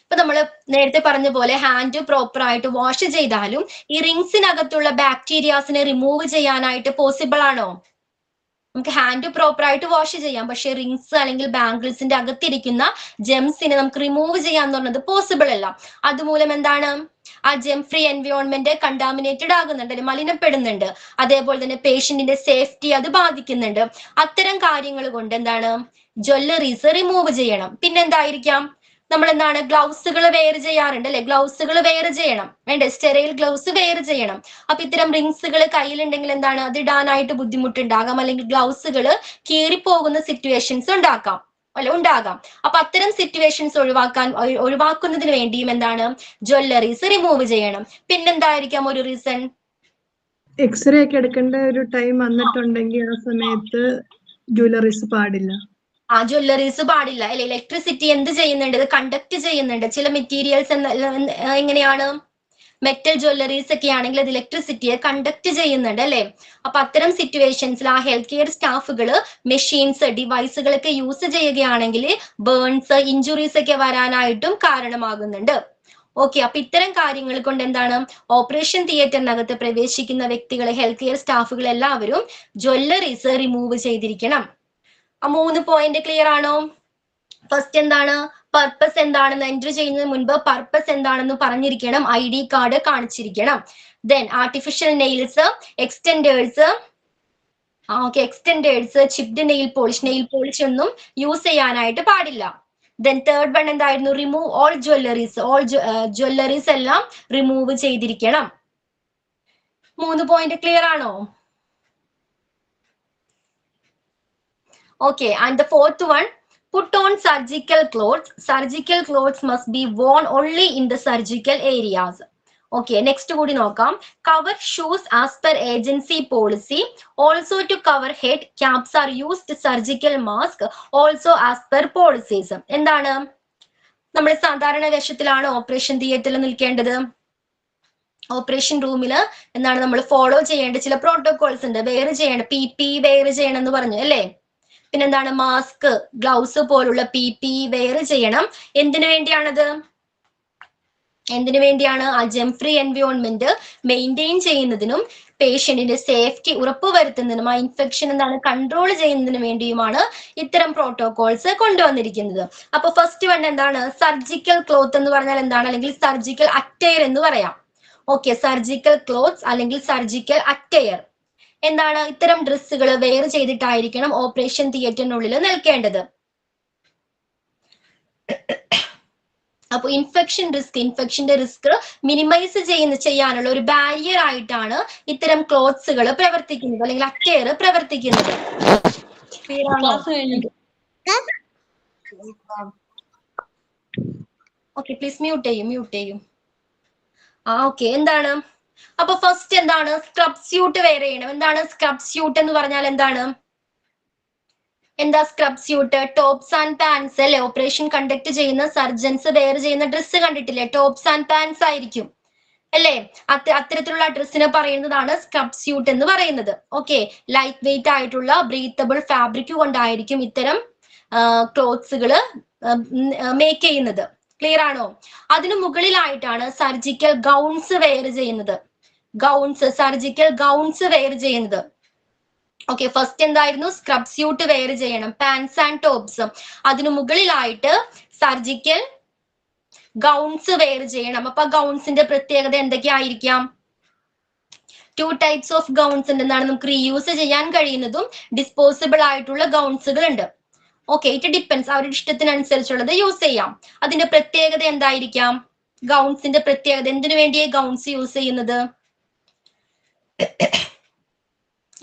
ഇപ്പൊ നമ്മള് നേരത്തെ പറഞ്ഞ പോലെ ഹാൻഡ് പ്രോപ്പർ ആയിട്ട് വാഷ് ചെയ്താലും ഈ റിങ്സിനകത്തുള്ള ബാക്ടീരിയാസിനെ റിമൂവ് ചെയ്യാനായിട്ട് പോസിബിൾ ആണോ? നമുക്ക് ഹാൻഡ് പ്രോപ്പർ ആയിട്ട് വാഷ് ചെയ്യാം, പക്ഷെ റിങ്സ് അല്ലെങ്കിൽ ബാംഗിൾസിന്റെ അകത്തിരിക്കുന്ന ജെംസിനെ നമുക്ക് റിമൂവ് ചെയ്യാന്ന് പറഞ്ഞത് പോസിബിൾ അല്ല. അതുമൂലം എന്താണ്, ആ ജെം ഫ്രീ എൻവയോൺമെന്റ് കണ്ടാമിനേറ്റഡ് ആകുന്നുണ്ട്, മലിനപ്പെടുന്നുണ്ട്. അതേപോലെ തന്നെ പേഷ്യന്റിന്റെ സേഫ്റ്റി അത് ബാധിക്കുന്നുണ്ട്. അത്തരം കാര്യങ്ങൾ കൊണ്ട് എന്താണ്, ജ്വല്ലറീസ് റിമൂവ് ചെയ്യണം. പിന്നെന്തായിരിക്കാം, നമ്മൾ എന്താണ്, ഗ്ലൗസുകൾ വെയർ ചെയ്യാറുണ്ട് അല്ലെ, ഗ്ലൗസുകൾ വെയർ ചെയ്യണം, വേണ്ടേ? സ്റ്റെറൈൽ ഗ്ലൗസ് വെയർ ചെയ്യണം. അപ്പൊ ഇത്തരം റിങ്സുകൾ കയ്യിലുണ്ടെങ്കിൽ എന്താണ്, അത് ഇടാനായിട്ട് ബുദ്ധിമുട്ടുണ്ടാകാം, അല്ലെങ്കിൽ ഗ്ലൗസുകൾ കീറിപ്പോകുന്ന സിറ്റുവേഷൻസ് ഉണ്ടാകാം. അപ്പൊ അത്തരം സിറ്റുവേഷൻസ് ഒഴിവാക്കുന്നതിന് വേണ്ടിയും എന്താണ്, ജ്വല്ലറീസ് റിമൂവ് ചെയ്യണം. പിന്നെന്തായിരിക്കാം ഒരു റീസൺ? എക്സ്റേ ഒക്കെ എടുക്കേണ്ട ഒരു ടൈം വന്നിട്ടുണ്ടെങ്കിൽ ആ സമയത്ത് ജ്വല്ലറീസ് പാടില്ല. ജ്വല്ലറീസ് പാടില്ല അല്ലെ. ഇലക്ട്രിസിറ്റി എന്ത് ചെയ്യുന്നുണ്ട്, ഇത് കണ്ടക്ട് ചെയ്യുന്നുണ്ട്. ചില മെറ്റീരിയൽസ് എങ്ങനെയാണ്, മെറ്റൽ ജ്വല്ലറീസ് ഒക്കെ ആണെങ്കിൽ അത് ഇലക്ട്രിസിറ്റിയെ കണ്ടക്ട് ചെയ്യുന്നുണ്ട് അല്ലെ. അപ്പൊ അത്തരം സിറ്റുവേഷൻസിൽ ആ ഹെൽത്ത് കെയർ സ്റ്റാഫുകൾ മെഷീൻസ് ഡിവൈസുകളൊക്കെ യൂസ് ചെയ്യുകയാണെങ്കിൽ ബേൺസ് ഇഞ്ചുറീസ് ഒക്കെ വരാനായിട്ടും കാരണമാകുന്നുണ്ട്. ഓക്കെ, അപ്പൊ ഇത്തരം കാര്യങ്ങൾ കൊണ്ട് എന്താണ് ഓപ്പറേഷൻ തിയേറ്ററിനകത്ത് പ്രവേശിക്കുന്ന വ്യക്തികളെ ഹെൽത്ത് കെയർ സ്റ്റാഫുകൾ എല്ലാവരും ജ്വല്ലറീസ് റിമൂവ് ചെയ്തിരിക്കണം. ആ 3 പോയിന്റ് ക്ലിയർ ആണോ? ഫസ്റ്റ് എന്താണ് പർപ്പസ് എന്താണെന്ന് എൻട്രി ചെയ്യുന്നതിന് മുൻപ് പർപ്പസ് എന്താണെന്ന് പറഞ്ഞിരിക്കണം, ID കാർഡ് കാണിച്ചിരിക്കണം. Then artificial nails, extenders, chipped nail polish ഒന്നും യൂസ് ചെയ്യാനായിട്ട് പാടില്ല. ദെൻ തേർഡ് വൺ എന്തായിരുന്നു, റിമൂവ് ഓൾ ജ്വല്ലറീസ് എല്ലാം റിമൂവ് ചെയ്തിരിക്കണം. 3 പോയിന്റ് ക്ലിയർ ആണോ? Okay, and the fourth one, put on surgical clothes. Surgical clothes must be worn only in the surgical areas. Okay, next കൂടി നോക്കാം. Cover shoes as per agency policy. Also to cover head, caps are used. Surgical mask also as per policies. എന്താണ് നമ്മൾ സാധാരണ വേഷത്തിലാണ് operation തിയേറ്ററിൽ നിൽക്കേണ്ടത്. Operation റൂമിൽ എന്താണ് നമ്മൾ ഫോളോ ചെയ്യേണ്ട ചില പ്രോട്ടോകോൾസ് ഉണ്ട്. വെയർ ചെയ്യണം, PP വെയർ ചെയ്യണം എന്ന് പറഞ്ഞു അല്ലേ. പിന്നെന്താണ് മാസ്ക്, ഗ്ലൗസ് പോലുള്ള PP വെയർ ചെയ്യണം. എന്തിനു വേണ്ടിയാണത്? എന്തിനു വേണ്ടിയാണ്? ആ ജെം ഫ്രീ എൻവയോൺമെന്റ് മെയിൻറ്റെയിൻ ചെയ്യുന്നതിനും പേഷ്യന്റിന്റെ സേഫ്റ്റി ഉറപ്പുവരുത്തുന്നതിനും ആ ഇൻഫെക്ഷൻ എന്താണ് കൺട്രോൾ ചെയ്യുന്നതിന് വേണ്ടിയുമാണ് ഇത്തരം പ്രോട്ടോകോൾസ് കൊണ്ടുവന്നിരിക്കുന്നത്. അപ്പൊ ഫസ്റ്റ് വൺ എന്താണ്, സർജിക്കൽ ക്ലോത്ത് എന്ന് പറഞ്ഞാൽ എന്താണ്, അല്ലെങ്കിൽ സർജിക്കൽ അറ്റയർ എന്ന് പറയാം. ഓക്കെ, സർജിക്കൽ ക്ലോത്ത്സ് അല്ലെങ്കിൽ സർജിക്കൽ അറ്റയർ എന്താണ്, ഇത്തരം ഡ്രസ്സുകൾ വെയർ ചെയ്തിട്ടായിരിക്കണം ഓപ്പറേഷൻ തിയേറ്ററിനുള്ളിൽ നിൽക്കേണ്ടത്. അപ്പൊ ഇൻഫെക്ഷന്റെ റിസ്ക് മിനിമൈസ് ചെയ്യാനുള്ള ഒരു ബാരിയർ ആയിട്ടാണ് ഇത്തരം ക്ലോത്ത്സുകൾ പ്രവർത്തിക്കുന്നത് അല്ലെങ്കിൽ അറ്റയർ പ്രവർത്തിക്കുന്നത്. ഓക്കെ, പ്ലീസ് മ്യൂട്ട് ചെയ്യും. ഓക്കെ, എന്താണ് അപ്പൊ ഫസ്റ്റ് എന്താണ്, സ്ക്രബ് സ്യൂട്ട് വെയർ ചെയ്യണം. എന്താണ് സ്ക്രബ് സ്യൂട്ട് എന്ന് പറഞ്ഞാൽ എന്താണ്? എന്താ scrub suit? Tops and pants അല്ലെ, ഓപ്പറേഷൻ കണ്ടക്ട് ചെയ്യുന്ന സർജൻസ് വെയർ ചെയ്യുന്ന ഡ്രസ്സ് കണ്ടിട്ടില്ലേ, ടോപ്സ് ആൻഡ് പാൻസ് ആയിരിക്കും അല്ലേ. അത്തരത്തിലുള്ള ഡ്രസ്സിനെ പറയുന്നതാണ് സ്ക്രബ് സ്യൂട്ട് എന്ന് പറയുന്നത്. ഓക്കെ, ലൈറ്റ് വെയിറ്റ് ആയിട്ടുള്ള ബ്രീത്തബിൾ ഫാബ്രിക് കൊണ്ടായിരിക്കും ഇത്തരം ക്ലോത്ത്സുകൾ മേക്ക് ചെയ്യുന്നത്. ക്ലിയർ ആണോ? അതിനു മുകളിലായിട്ടാണ് സർജിക്കൽ ഗൗൺസ് വെയർ ചെയ്യുന്നത്. സർജിക്കൽ ഗൗൺസ് വെയർ ചെയ്യുന്നത്. ഓക്കെ, ഫസ്റ്റ് എന്തായിരുന്നു, സ്ക്രബ് സ്യൂട്ട് വെയർ ചെയ്യണം, പാൻസ് ആൻഡ് ടോപ്സ്. അതിനു മുകളിലായിട്ട് സർജിക്കൽ ഗൗൺസ് വെയർ ചെയ്യണം. അപ്പൊ ഗൗൺസിന്റെ പ്രത്യേകത എന്തൊക്കെയായിരിക്കാം? 2 ടൈപ്സ് ഓഫ് ഗൗൺസ് ഉണ്ട്. എന്താണ്, നമുക്ക് റീയൂസ് ചെയ്യാൻ കഴിയുന്നതും ഡിസ്പോസിബിൾ ആയിട്ടുള്ള ഗൗൺസുകൾ ഉണ്ട്. ഓക്കെ, ഇറ്റ് ഡിപ്പെൻസ്, അവരുടെ ഇഷ്ടത്തിനനുസരിച്ചുള്ളത് യൂസ് ചെയ്യാം. അതിന്റെ പ്രത്യേകത എന്തായിരിക്കാം? ഗൗൺസിന്റെ പ്രത്യേകത, എന്തിനു വേണ്ടിയാണ് ഗൗൺസ് യൂസ് ചെയ്യുന്നത്?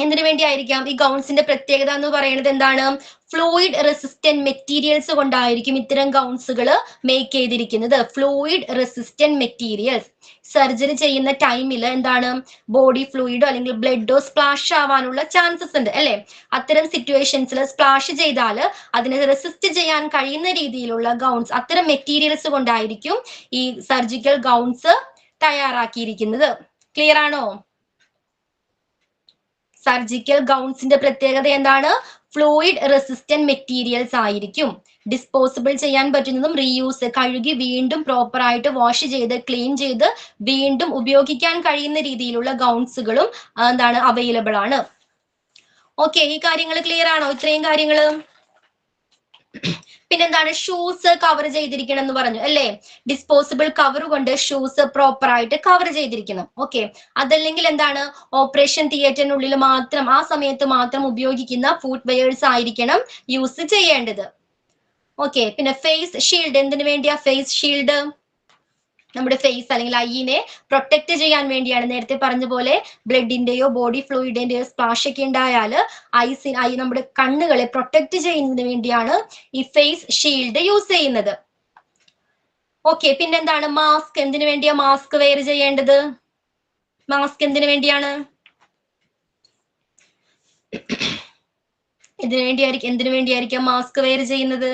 എന്തിനു വേണ്ടിയായിരിക്കാം? ഈ ഗൗൺസിന്റെ പ്രത്യേകത എന്ന് പറയുന്നത് എന്താണ്? ഫ്ലൂയിഡ് റെസിസ്റ്റന്റ് മെറ്റീരിയൽസ് കൊണ്ടായിരിക്കും ഇത്തരം ഗൗൺസുകൾ മേക്ക് ചെയ്തിരിക്കുന്നത്. Fluid resistant materials. സർജറി ചെയ്യുന്ന ടൈമിൽ എന്താണ്, ബോഡി ഫ്ലൂയിഡോ അല്ലെങ്കിൽ ബ്ലഡോ സ്പ്ലാഷ് ആവാനുള്ള ചാൻസസ് ഉണ്ട് അല്ലെ. അത്തരം സിറ്റുവേഷൻസിൽ സ്പ്ലാഷ് ചെയ്താൽ അതിനെ റെസിസ്റ്റ് ചെയ്യാൻ കഴിയുന്ന രീതിയിലുള്ള ഗൗൺസ്, അത്തരം മെറ്റീരിയൽസ് കൊണ്ടായിരിക്കും ഈ സർജിക്കൽ ഗൗൺസ് തയ്യാറാക്കിയിരിക്കുന്നത്. ക്ലിയർ ആണോ? സർജിക്കൽ ഗൗൺസിന്റെ പ്രത്യേകത എന്താണ്? ഫ്ലൂയിഡ് റെസിസ്റ്റന്റ് മെറ്റീരിയൽസ് ആയിരിക്കും. ഡിസ്പോസിബിൾ ചെയ്യാൻ പറ്റുന്നതും റീയൂസ്, കഴുകി വീണ്ടും പ്രോപ്പർ ആയിട്ട് വാഷ് ചെയ്ത് ക്ലീൻ ചെയ്ത് വീണ്ടും ഉപയോഗിക്കാൻ കഴിയുന്ന രീതിയിലുള്ള ഗൗൺസുകളും എന്താണ് അവൈലബിൾ ആണ്. ഓക്കെ, ഈ കാര്യങ്ങൾ ക്ലിയർ ആണോ? ഇത്രയും കാര്യങ്ങൾ. പിന്നെന്താണ്, ഷൂസ് കവർ ചെയ്തിരിക്കണം എന്ന് പറഞ്ഞു അല്ലേ. ഡിസ്പോസിബിൾ കവർ കൊണ്ട് ഷൂസ് പ്രോപ്പർ ആയിട്ട് കവർ ചെയ്തിരിക്കണം. ഓക്കെ, അതല്ലെങ്കിൽ എന്താണ്, ഓപ്പറേഷൻ തിയേറ്ററിനുള്ളിൽ മാത്രം ആ സമയത്ത് മാത്രം ഉപയോഗിക്കുന്ന ഫുട് വെയേഴ്സ് ആയിരിക്കണം യൂസ് ചെയ്യേണ്ടത്. ഓക്കെ, പിന്നെ ഫേസ് ഷീൽഡ്. എന്തിനു വേണ്ടിയാ ഫേസ് ഷീൽഡ്? നമ്മുടെ ഫേസ് അല്ലെങ്കിൽ ഐയിനെ പ്രൊട്ടക്ട് ചെയ്യാൻ വേണ്ടിയാണ്. നേരത്തെ പറഞ്ഞ പോലെ ബ്ലഡിന്റെയോ ബോഡി ഫ്ലൂയിഡിന്റെയോ സ്പ്ലാഷ് ഒക്കെ ഉണ്ടായാൽ നമ്മുടെ കണ്ണുകളെ പ്രൊട്ടക്ട് ചെയ്യുന്നതിന് വേണ്ടിയാണ് ഈ ഫേസ് ഷീൽഡ് യൂസ് ചെയ്യുന്നത്. ഓക്കെ, പിന്നെന്താണ്, മാസ്ക്. എന്തിനു വേണ്ടിയാ മാസ്ക് വെയർ ചെയ്യേണ്ടത്? മാസ്ക് എന്തിനു വേണ്ടിയാണ്? എന്തിനു വേണ്ടിയായിരിക്കാം മാസ്ക് വെയർ ചെയ്യുന്നത്?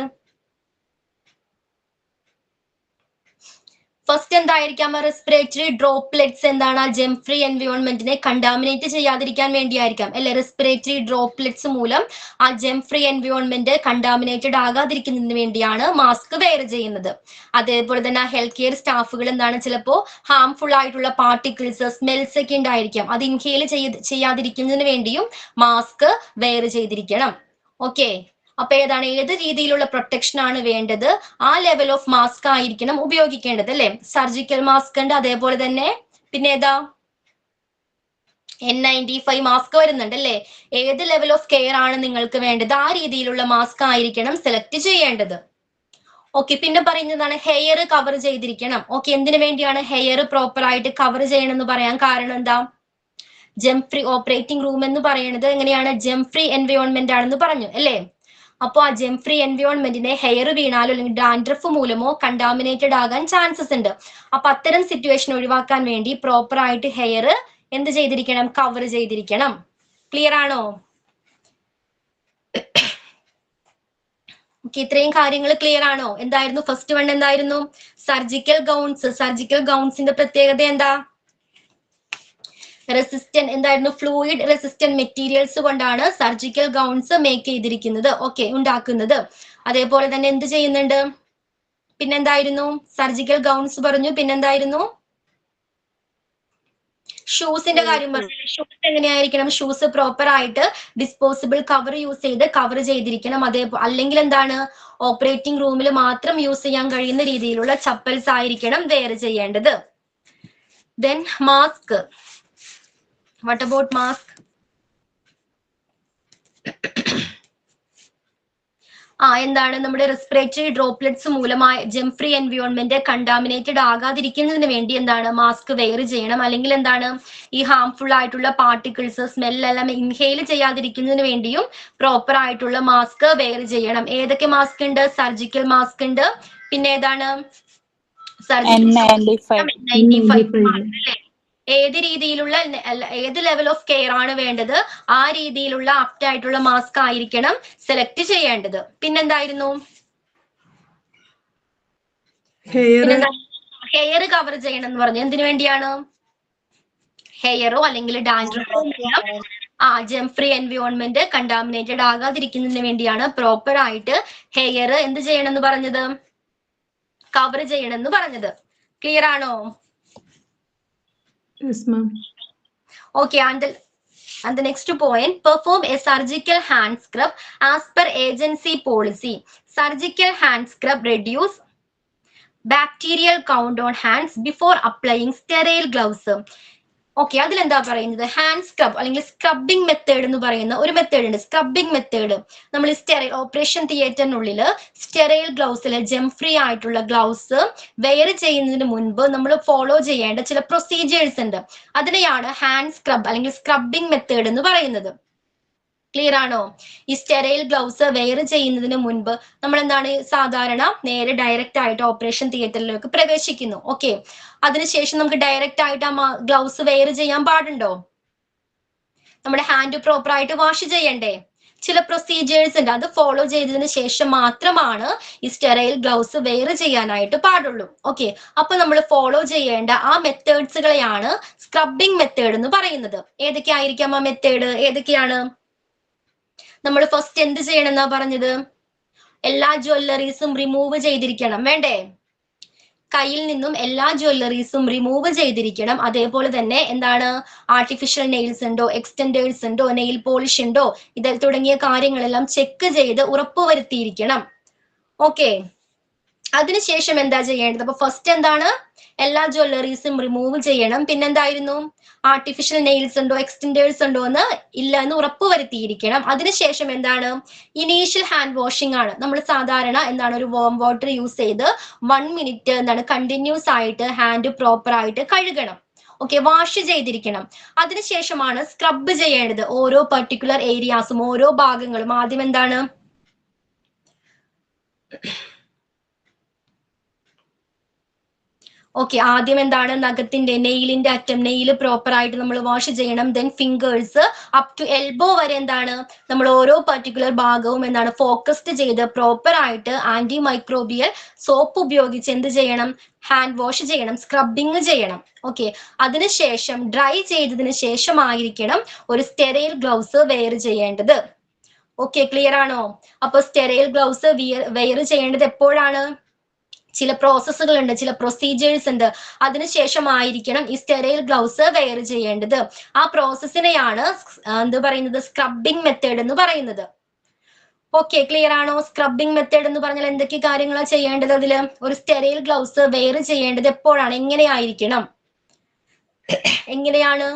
ഫസ്റ്റ് എന്തായിരിക്കാം? റെസ്പിറേറ്ററി ഡ്രോപ്ലെറ്റ്സ് എന്താണ്? ആ ജെം ഫ്രീ എൻവയോൺമെന്റിനെ കണ്ടാമിനേറ്റ് ചെയ്യാതിരിക്കാൻ വേണ്ടിയായിരിക്കാം അല്ലെ? റെസ്പിറേറ്ററി ഡ്രോപ്ലെറ്റ്സ് മൂലം ആ ജെം ഫ്രീ എൻവയോൺമെന്റ് കണ്ടാമിനേറ്റഡ് ആകാതിരിക്കുന്നതിന് വേണ്ടിയാണ് മാസ്ക് വെയർ ചെയ്യുന്നത്. അതേപോലെ തന്നെ ഹെൽത്ത് കെയർ സ്റ്റാഫുകൾ എന്താണ് ചിലപ്പോൾ ഹാംഫുൾ ആയിട്ടുള്ള പാർട്ടിക്കിൾസ് സ്മെൽസ് ഒക്കെ ഉണ്ടായിരിക്കാം, അത് ഇൻഹേൽ ചെയ്യാതിരിക്കുന്നതിന് വേണ്ടിയും മാസ്ക് വെയർ ചെയ്തിരിക്കണം. ഓക്കെ, അപ്പൊ ഏതാണ്, ഏത് രീതിയിലുള്ള പ്രൊട്ടക്ഷൻ ആണ് വേണ്ടത് ആ ലെവൽ ഓഫ് മാസ്ക് ആയിരിക്കണം ഉപയോഗിക്കേണ്ടത് അല്ലെ? സർജിക്കൽ മാസ്ക് ഉണ്ട്, അതേപോലെ തന്നെ പിന്നെ ഏതാ N95 മാസ്ക് വരുന്നുണ്ട് അല്ലെ? ഏത് ലെവൽ ഓഫ് കെയർ ആണ് നിങ്ങൾക്ക് വേണ്ടത് ആ രീതിയിലുള്ള മാസ്ക് ആയിരിക്കണം സെലക്ട് ചെയ്യേണ്ടത്. ഓക്കെ, പിന്നെ പറയുന്നതാണ് ഹെയർ കവർ ചെയ്തിരിക്കണം. ഓക്കെ, എന്തിനു വേണ്ടിയാണ് ഹെയർ പ്രോപ്പർ ആയിട്ട് കവർ ചെയ്യണം എന്ന് പറയാൻ കാരണം എന്താ? ജെം ഫ്രീ ഓപ്പറേറ്റിംഗ് റൂം എന്ന് പറയുന്നത് എങ്ങനെയാണ്? ജെം ഫ്രീ എൻവയോൺമെന്റ് ആണെന്ന് പറഞ്ഞു അല്ലേ? അപ്പോൾ ആ ജെം ഫ്രീ എൻവയോൺമെന്റിനെ ഹെയർ വീണാലോ അല്ലെങ്കിൽ ഡാൻഡ്രഫ് മൂലമോ കണ്ടാമിനേറ്റഡ് ആകാൻ ചാൻസസ് ഉണ്ട്. അപ്പൊ അത്തരം സിറ്റുവേഷൻ ഒഴിവാക്കാൻ വേണ്ടി പ്രോപ്പർ ആയിട്ട് ഹെയർ എന്ത് ചെയ്തിരിക്കണം? കവർ ചെയ്തിരിക്കണം. ക്ലിയർ ആണോ? ഓക്കെ, ഇത്രയും കാര്യങ്ങൾ ക്ലിയർ ആണോ? എന്തായിരുന്നു ഫസ്റ്റ് വൺ? എന്തായിരുന്നു? Surgical gowns. സർജിക്കൽ ഗൗൺസിന്റെ പ്രത്യേകത എന്താ? റെസിസ്റ്റന്റ് എന്തായിരുന്നു? ഫ്ലൂയിഡ് റെസിസ്റ്റന്റ് മെറ്റീരിയൽസ് കൊണ്ടാണ് സർജിക്കൽ ഗൗൺസ് മേക്ക് ചെയ്തിരിക്കുന്നത്, ഓക്കെ, ഉണ്ടാക്കുന്നത്. അതേപോലെ തന്നെ എന്ത് ചെയ്യുന്നുണ്ട്? പിന്നെന്തായിരുന്നു? സർജിക്കൽ ഗൗൺസ് പറഞ്ഞു, പിന്നെന്തായിരുന്നു? ഷൂസിന്റെ കാര്യം പറഞ്ഞു. ഷൂസ് എങ്ങനെയായിരിക്കണം? ഷൂസ് പ്രോപ്പർ ആയിട്ട് ഡിസ്പോസിബിൾ കവർ യൂസ് ചെയ്ത് കവർ ചെയ്തിരിക്കണം. അല്ലെങ്കിൽ എന്താണ്? ഓപ്പറേറ്റിംഗ് റൂമിൽ മാത്രം യൂസ് ചെയ്യാൻ കഴിയുന്ന രീതിയിലുള്ള ചപ്പൽസ് ആയിരിക്കണം വെയർ ചെയ്യേണ്ടത്. Then mask. What about mask? എന്താണ്? നമ്മുടെ റെസ്പിറേറ്ററി ഡ്രോപ്ലെറ്റ്സ് മൂലമായ ജെം ഫ്രീ എൻവയോൺമെന്റ് കണ്ടാമിനേറ്റഡ് ആകാതിരിക്കുന്നതിന് വേണ്ടി എന്താണ്? മാസ്ക് വെയർ ചെയ്യണം. അല്ലെങ്കിൽ എന്താണ്? ഈ ഹാംഫുൾ ആയിട്ടുള്ള പാർട്ടിക്കിൾസ് സ്മെല്ലെല്ലാം ഇൻഹെയിൽ ചെയ്യാതിരിക്കുന്നതിന് വേണ്ടിയും പ്രോപ്പർ ആയിട്ടുള്ള മാസ്ക് വെയർ ചെയ്യണം. ഏതൊക്കെ മാസ്ക് ഉണ്ട്? സർജിക്കൽ മാസ്ക് ഉണ്ട്, പിന്നെ ഏതാണ്? N95 അല്ലേ? ഏത് രീതിയിലുള്ള ഏത് ലെവൽ ഓഫ് കെയർ ആണ് വേണ്ടത് ആ രീതിയിലുള്ള ആപ്റ്റ് ആയിട്ടുള്ള മാസ്ക് ആയിരിക്കണം സെലക്ട് ചെയ്യേണ്ടത്. പിന്നെന്തായിരുന്നു? ഹെയർ കവർ ചെയ്യണം എന്ന് പറഞ്ഞു. എന്തിനു വേണ്ടിയാണ്? ഹെയറോ അല്ലെങ്കിൽ ഡാൻഡ്രഫോ ജെം ഫ്രീ എൻവയോൺമെന്റ് കണ്ടാമിനേറ്റഡ് ആകാതിരിക്കുന്നതിന് വേണ്ടിയാണ് പ്രോപ്പർ ആയിട്ട് ഹെയർ എന്ത് ചെയ്യണം എന്ന് പറഞ്ഞത്? കവർ ചെയ്യണം എന്ന് പറഞ്ഞത്. ക്ലിയർ ആണോ? Yes, ma'am. Okay, and the next point, perform a surgical hand scrub as per agency policy. Surgical hand scrub reduce bacterial count on hands before applying sterile gloves. ഓക്കെ, അതിലെന്താ പറയുന്നത്? ഹാൻഡ് സ്ക്രബ് അല്ലെങ്കിൽ scrubbing method എന്ന് പറയുന്ന ഒരു method ഉണ്ട്. Scrubbing method നമ്മൾ sterile operation തിയേറ്ററിനുള്ളിൽ സ്റ്റെറൈൽ ഗ്ലൗസിൽ ജെം ഫ്രീ ആയിട്ടുള്ള ഗ്ലൗസ് വെയർ ചെയ്യുന്നതിന് മുൻപ് നമ്മൾ ഫോളോ ചെയ്യേണ്ട ചില പ്രൊസീജിയേഴ്സ് ഉണ്ട്. അതിനെയാണ് ഹാൻഡ് സ്ക്രബ് അല്ലെങ്കിൽ സ്ക്രബിംഗ് മെത്തേഡ് എന്ന് പറയുന്നത്. ക്ലിയർ ആണോ? ഈ സ്റ്റെറൈൽ ഗ്ലൗസ് വെയർ ചെയ്യുന്നതിന് മുൻപ് നമ്മൾ എന്താണ് സാധാരണ നേരെ ഡയറക്റ്റ് ആയിട്ട് ഓപ്പറേഷൻ തിയേറ്ററിലേക്ക് പ്രവേശിക്കുന്നു. ഓക്കെ, അതിനുശേഷം നമുക്ക് ഡയറക്റ്റ് ആയിട്ട് ആ ഗ്ലൗസ് വെയർ ചെയ്യാൻ പാടുണ്ടോ? നമ്മുടെ ഹാൻഡ് പ്രോപ്പർ ആയിട്ട് വാഷ് ചെയ്യണ്ടേ? ചില പ്രൊസീജിയേഴ്സ് ഉണ്ട്, അത് ഫോളോ ചെയ്തതിന് ശേഷം മാത്രമാണ് ഈ സ്റ്റെറൈൽ ഗ്ലൗസ് വെയർ ചെയ്യാനായിട്ട് പാടുള്ളൂ. ഓക്കെ, അപ്പൊ നമ്മൾ ഫോളോ ചെയ്യേണ്ട ആ മെത്തേഡ്സുകളെയാണ് സ്ക്രബിംഗ് മെത്തേഡ് എന്ന് പറയുന്നത്. ഏതൊക്കെയായിരിക്കാം ആ മെത്തേഡ്? ഏതൊക്കെയാണ്? നമ്മൾ ഫസ്റ്റ് എന്ത് ചെയ്യണം എന്നാ പറഞ്ഞത്? എല്ലാ ജ്വല്ലറീസും റിമൂവ് ചെയ്തിരിക്കണം, വേണ്ടേ? കയ്യിൽ നിന്നും എല്ലാ ജ്വല്ലറീസും റിമൂവ് ചെയ്തിരിക്കണം. അതേപോലെ തന്നെ എന്താണ്? ആർട്ടിഫിഷ്യൽ നെയിൽസ് ഉണ്ടോ, എക്സ്റ്റെൻഡേഴ്സ് ഉണ്ടോ, നെയിൽ പോളിഷ് ഉണ്ടോ, ഇത് തുടങ്ങിയ കാര്യങ്ങളെല്ലാം ചെക്ക് ചെയ്ത് ഉറപ്പുവരുത്തിയിരിക്കണം. ഓക്കെ, അതിനുശേഷം എന്താ ചെയ്യേണ്ടത്? അപ്പൊ ഫസ്റ്റ് എന്താണ്? എല്ലാ ജ്വല്ലറീസും റിമൂവ് ചെയ്യണം. പിന്നെന്തായിരുന്നു? ആർട്ടിഫിഷ്യൽ നെയിൽസ് ഉണ്ടോ, എക്സ്റ്റെൻഡേഴ്സ് ഉണ്ടോ എന്ന് ഇല്ല എന്ന് ഉറപ്പുവരുത്തിയിരിക്കണം. അതിനുശേഷം എന്താണ്? ഇനീഷ്യൽ ഹാൻഡ് വാഷിംഗ് ആണ്. നമ്മൾ സാധാരണ എന്താണ്? ഒരു വാം വാട്ടർ യൂസ് ചെയ്ത് 1 മിനിറ്റ് എന്താണ് കണ്ടിന്യൂസ് ആയിട്ട് ഹാൻഡ് പ്രോപ്പർ ആയിട്ട് കഴുകണം. ഓക്കെ, വാഷ് ചെയ്തിരിക്കണം. അതിനുശേഷമാണ് സ്ക്രബ് ചെയ്യേണ്ടത്. ഓരോ പർട്ടിക്കുലർ ഏരിയാസും ഓരോ ഭാഗങ്ങളും ആദ്യം എന്താണ്? ഓക്കെ, ആദ്യം എന്താണ് നഖത്തിന്റെ നെയിലിന്റെ അറ്റം, നെയിൽ പ്രോപ്പർ ആയിട്ട് നമ്മൾ വാഷ് ചെയ്യണം. Then fingers up to elbow വരെ എന്താണ് നമ്മൾ ഓരോ പർട്ടിക്കുലർ ഭാഗവും എന്താണ് ഫോക്കസ്ഡ് ചെയ്ത് പ്രോപ്പർ ആയിട്ട് ആന്റി മൈക്രോബിയൽ സോപ്പ് ഉപയോഗിച്ച് എന്ത് ചെയ്യണം, ഹാൻഡ് വാഷ് ചെയ്യണം, സ്ക്രബിങ് ചെയ്യണം. ഓക്കെ, അതിനുശേഷം ഡ്രൈ ചെയ്തതിന് ശേഷമായിരിക്കണം ഒരു സ്റ്റെറൈൽ ഗ്ലൗസ് വെയർ ചെയ്യേണ്ടത്. ഓക്കെ, ക്ലിയർ ആണോ? അപ്പൊ സ്റ്റെറൈൽ ഗ്ലൗസ് വെയർ ചെയ്യേണ്ടത് എപ്പോഴാണ്? ചില പ്രോസസ്സുകൾ ഉണ്ട്, ചില പ്രൊസീജിയേഴ്സ് ഉണ്ട്, അതിനുശേഷമായിരിക്കണം ഈ സ്റ്റെറൈൽ ഗ്ലൗസ് വെയർ ചെയ്യേണ്ടത്. ആ പ്രോസസ്സിനെയാണ് എന്ത് പറയുന്നത്, സ്ക്രബിംഗ് മെത്തേഡ് എന്ന് പറയുന്നത്. ഓക്കെ, ക്ലിയർ ആണോ? സ്ക്രബിംഗ് മെത്തേഡ് എന്ന് പറഞ്ഞാൽ എന്തൊക്കെ കാര്യങ്ങളാണ് ചെയ്യേണ്ടത്? അതില് ഒരു സ്റ്റെറൈൽ ഗ്ലൗസ് വെയർ ചെയ്യേണ്ടത് എപ്പോഴാണ്, എങ്ങനെയായിരിക്കണം, എങ്ങനെയാണ്?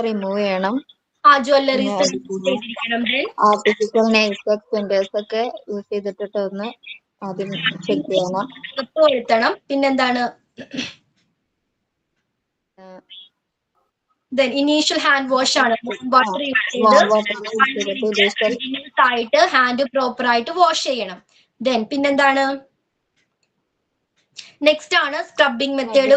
റിമൂവ് ചെയ്യണം. ആ ജ്വല്ലറീസ് പിന്നെ ചെയ്തിരിക്കണം. ആർട്ടിഫിഷ്യൽ നെയിൽസ് എക്സ്റ്റൻഡേഴ്സ് ഒക്കെ യൂസ് ചെയ്തിട്ട് ഒന്ന് ആദ്യം ചെക്ക് ചെയ്യണം. വരുത്തണം. പിന്നെന്താണ്, ഇനീഷ്യൽ ഹാൻഡ് വാഷ് ആണ്. വാട്ടർ യൂസ് ചെയ്ത് ആയിട്ട് ഹാൻഡ് പ്രോപ്പർ ആയിട്ട് വാഷ് ചെയ്യണം. ദെൻ പിന്നെന്താണ്, നെക്സ്റ്റ് ആണ് scrubbing method.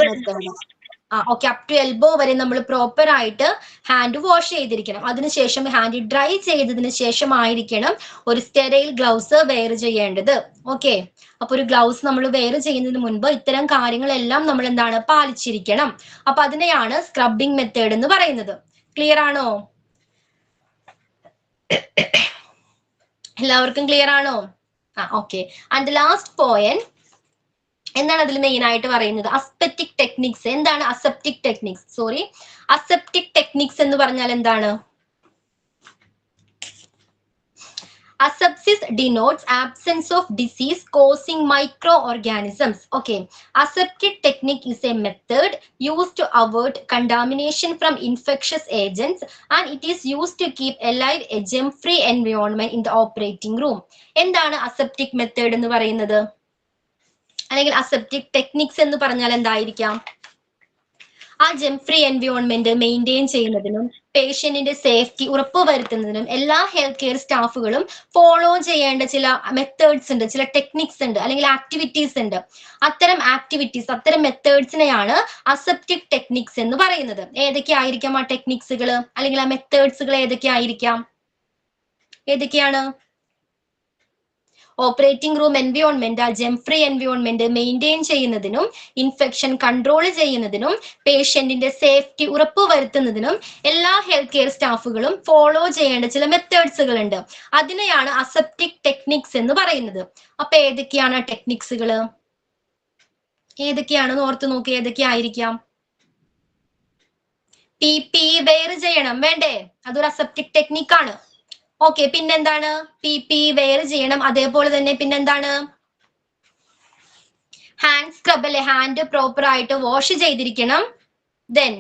Okay, up to elbow വരെ നമ്മൾ പ്രോപ്പർ ആയിട്ട് ഹാൻഡ് വാഷ് ചെയ്തിരിക്കണം. അതിനുശേഷം ഹാൻഡ് ഡ്രൈ ചെയ്തതിന് ശേഷമായിരിക്കണം ഒരു സ്റ്റെറൈൽ ഗ്ലൗസ് വെയർ ചെയ്യേണ്ടത്. ഓക്കെ, അപ്പൊ ഒരു ഗ്ലൗസ് നമ്മൾ വെയർ ചെയ്യുന്നതിന് മുൻപ് ഇത്തരം കാര്യങ്ങളെല്ലാം നമ്മൾ എന്താണ് പാലിച്ചിരിക്കണം. അപ്പൊ അതിനെയാണ് സ്ക്രബിംഗ് മെത്തേഡ് എന്ന് പറയുന്നത്. ക്ലിയർ ആണോ? എല്ലാവർക്കും ക്ലിയർ ആണോ? ഓക്കെ. ആൻഡ് ലാസ്റ്റ് പോയിന്റ് എന്താണ് അതിൽ മെയിൻ ആയിട്ട് പറയുന്നത്, അസെപ്റ്റിക് ടെക്നിക്സ്. എന്താണ് അസെപ്റ്റിക് ടെക്നിക്സ്? അസെപ്റ്റിക് ടെക്നിക്സ് എന്ന് പറഞ്ഞാൽ എന്താണ്? Asepsis denotes absence of disease causing microorganisms. Okay, aseptic technique is a method used to avoid contamination from infectious agents, and it is used to keep alive a germ-free environment in the operating room. എന്താണ് aseptic method എന്ന് പറയുന്നത്, അല്ലെങ്കിൽ aseptic techniques എന്ന് പറഞ്ഞാൽ എന്തായിരിക്കാം? ആ gem free environment maintain ചെയ്യുന്നതിനും പേഷ്യന്റിന്റെ safety ഉറപ്പുവരുത്തുന്നതിനും എല്ലാ ഹെൽത്ത് കെയർ സ്റ്റാഫുകളും ഫോളോ ചെയ്യേണ്ട ചില മെത്തേഡ്സ് ഉണ്ട്, ചില ടെക്നിക്സ് ഉണ്ട്, അല്ലെങ്കിൽ ആക്ടിവിറ്റീസ് ഉണ്ട്. അത്തരം ആക്ടിവിറ്റീസ്, അത്തരം മെത്തേഡ്സിനെയാണ് അസെപ്റ്റിക് ടെക്നിക്സ് എന്ന് പറയുന്നത്. ഏതൊക്കെ ആയിരിക്കാം ആ ടെക്നിക്സുകൾ, അല്ലെങ്കിൽ ആ മെത്തേഡ്സുകൾ ഏതൊക്കെ ആയിരിക്കാം? ഏതൊക്കെയാണ്? ഓപ്പറേറ്റിംഗ് റൂം എൻവയോൺമെന്റ്, ആ ജെം ഫ്രീ എൻവയോൺമെന്റ് മെയിൻറ്റെയിൻ ചെയ്യുന്നതിനും ഇൻഫെക്ഷൻ കൺട്രോൾ ചെയ്യുന്നതിനും പേഷ്യന്റിന്റെ സേഫ്റ്റി ഉറപ്പുവരുത്തുന്നതിനും എല്ലാ ഹെൽത്ത് കെയർ സ്റ്റാഫുകളും ഫോളോ ചെയ്യേണ്ട ചില മെത്തേഡ്സുകൾ ഉണ്ട്. അതിനെയാണ് അസെപ്റ്റിക് ടെക്നിക്സ് എന്ന് പറയുന്നത്. അപ്പൊ ഏതൊക്കെയാണ് ആ ടെക്നിക്സുകൾ? ഏതൊക്കെയാണെന്ന് ഓർത്ത് നോക്കി, ഏതൊക്കെ ആയിരിക്കാം? PPE വെയർ ചെയ്യണം, വേണ്ടേ? അതൊരു അസെപ്റ്റിക് ടെക്നിക് ആണ്. ഓക്കെ, പിന്നെന്താണ്? PPE വെയർ ചെയ്യണം. അതേപോലെ തന്നെ പിന്നെന്താണ്? ഹാൻഡ് സ്ക്രബ് അല്ലെ, ഹാൻഡ് പ്രോപ്പർ ആയിട്ട് വാഷ് ചെയ്തിരിക്കണം. ദെൻ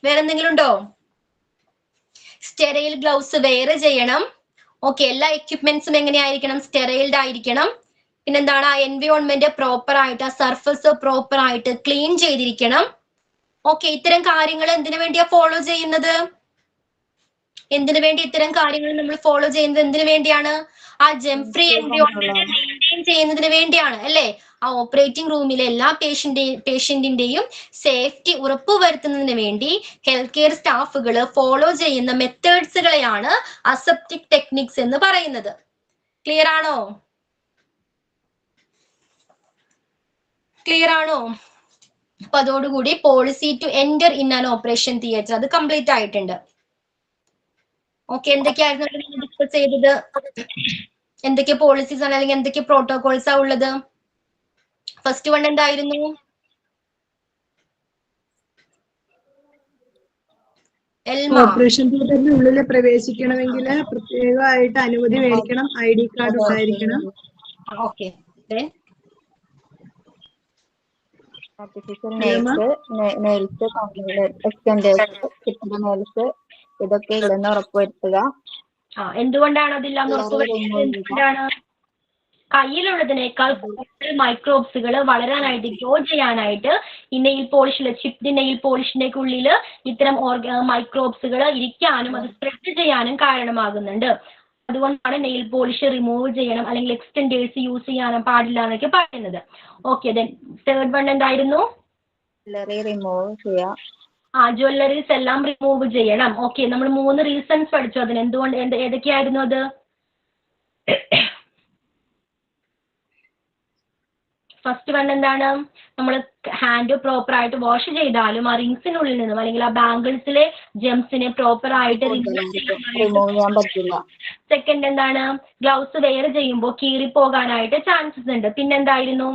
വേറെ എന്തെങ്കിലും ഉണ്ടോ? സ്റ്റെറൈൽ ഗ്ലൗസ് വെയർ ചെയ്യണം. ഓക്കെ, എല്ലാ എക്യുപ്മെന്റ്സും എങ്ങനെയായിരിക്കണം? സ്റ്റെറൈൽഡ് ആയിരിക്കണം. പിന്നെന്താണ്? ആ എൻവയോൺമെന്റ് പ്രോപ്പർ ആയിട്ട്, ആ സർഫസ് പ്രോപ്പർ ആയിട്ട് ക്ലീൻ ചെയ്തിരിക്കണം. ഓക്കെ, ഇത്തരം കാര്യങ്ങൾ എന്തിനു വേണ്ടിയാ ഫോളോ ചെയ്യുന്നത്? എന്തിനു വേണ്ടി ഇത്തരം കാര്യങ്ങൾ നമ്മൾ ഫോളോ ചെയ്യുന്നത്? എന്തിനു വേണ്ടിയാണ്? ആ ജെം ഫ്രീ എൻവയോൺമെന്റ് മെയിൻറ്റെയിൻ ചെയ്യുന്നതിന് വേണ്ടിയാണ്, അല്ലെ? ആ ഓപ്പറേറ്റിംഗ് റൂമിലെ എല്ലാ പേഷ്യന്റിന്റെയും സേഫ്റ്റി ഉറപ്പുവരുത്തുന്നതിന് വേണ്ടി ഹെൽത്ത് കെയർ സ്റ്റാഫുകൾ ഫോളോ ചെയ്യുന്ന മെത്തേഡ്സുകളെയാണ് അസെപ്റ്റിക് ടെക്നിക്സ് എന്ന് പറയുന്നത്. ക്ലിയർ ആണോ? ക്ലിയർ ആണോ? അപ്പൊ അതോടുകൂടി policy to enter in an operation theatre അത് കംപ്ലീറ്റ് ആയിട്ടുണ്ട്. ഓക്കെ, എന്തൊക്കെയായിരുന്നു ഡിസ്കസ് ചെയ്തത്? എന്തൊക്കെ പോളിസീസ് ആണ്, അല്ലെങ്കിൽ എന്തൊക്കെ പ്രോട്ടോകോൾസ് ആ ഉള്ളത്? ഫസ്റ്റ് വൺ എന്തായിരുന്നു? ഓപ്പറേഷൻ തിയേറ്ററിന്റെ ഉള്ളിൽ പ്രവേശിക്കണമെങ്കിൽ പ്രത്യേകമായിട്ട് അനുമതി മേടിക്കണം, ID കാർഡ് ഉണ്ടായിരിക്കണം. ഓക്കെ, ആർട്ടിഫിഷ്യൽ നെയിൽസ് എക്സ്റ്റൻഡേഴ്സ്, കിട്ടുന്ന നെയിൽസ് ഇതൊക്കെ ഇല്ലെന്ന് ഉറപ്പുവരുത്തുക. എന്തുകൊണ്ടാണ് അതില്ലാന്ന് ഉറപ്പുവരുത്തുന്നത്? എന്തുകൊണ്ടാണ്? കയ്യിലുള്ളതിനേക്കാൾ കൂടുതൽ മൈക്രോബ്സുകൾ വളരാനായിട്ട്, ഗ്രോ ചെയ്യാനായിട്ട് ഈ നെയിൽ പോളിഷിലെ, ചിപ്ഡ് നെയിൽ പോളിഷിന്റെ ഉള്ളിൽ ഇത്തരം മൈക്രോബ്സുകൾ ഇരിക്കാനും അത് സ്പ്രെഡ് ചെയ്യാനും കാരണമാകുന്നുണ്ട്. അതുകൊണ്ടാണ് നെയിൽ പോളിഷ് റിമൂവ് ചെയ്യണം, അല്ലെങ്കിൽ എക്സ്റ്റൻഡേഴ്സ് യൂസ് ചെയ്യാനും പാടില്ല എന്നൊക്കെ പറയുന്നത്. ഓക്കെ, ദെൻ തേർഡ് വൺ എന്തായിരുന്നു? ജ്വല്ലറി റിമൂവ് ചെയ്യാം. ജ്വല്ലറീസ് എല്ലാം റിമൂവ് ചെയ്യണം. ഓക്കെ, നമ്മൾ 3 റീസൺസ് പഠിച്ചു. അതിന് എന്തുകൊണ്ട് ഏതൊക്കെയായിരുന്നു അത്? ഫസ്റ്റ് വൺ എന്താണ്? നമ്മൾ ഹാൻഡ് പ്രോപ്പർ ആയിട്ട് വാഷ് ചെയ്താലും ആ റിങ്സിനുള്ളിൽ നിന്നും അല്ലെങ്കിൽ ആ ബാംഗിൾസിലെ ജെംസിനെ പ്രോപ്പർ ആയിട്ട് റിമൂവ് ചെയ്യാൻ പറ്റില്ല. സെക്കൻഡ് എന്താണ്? ഗ്ലൗസ് വെയർ ചെയ്യുമ്പോൾ കീറിപ്പോകാനായിട്ട് ചാൻസസ് ഉണ്ട്. പിന്നെന്തായിരുന്നു?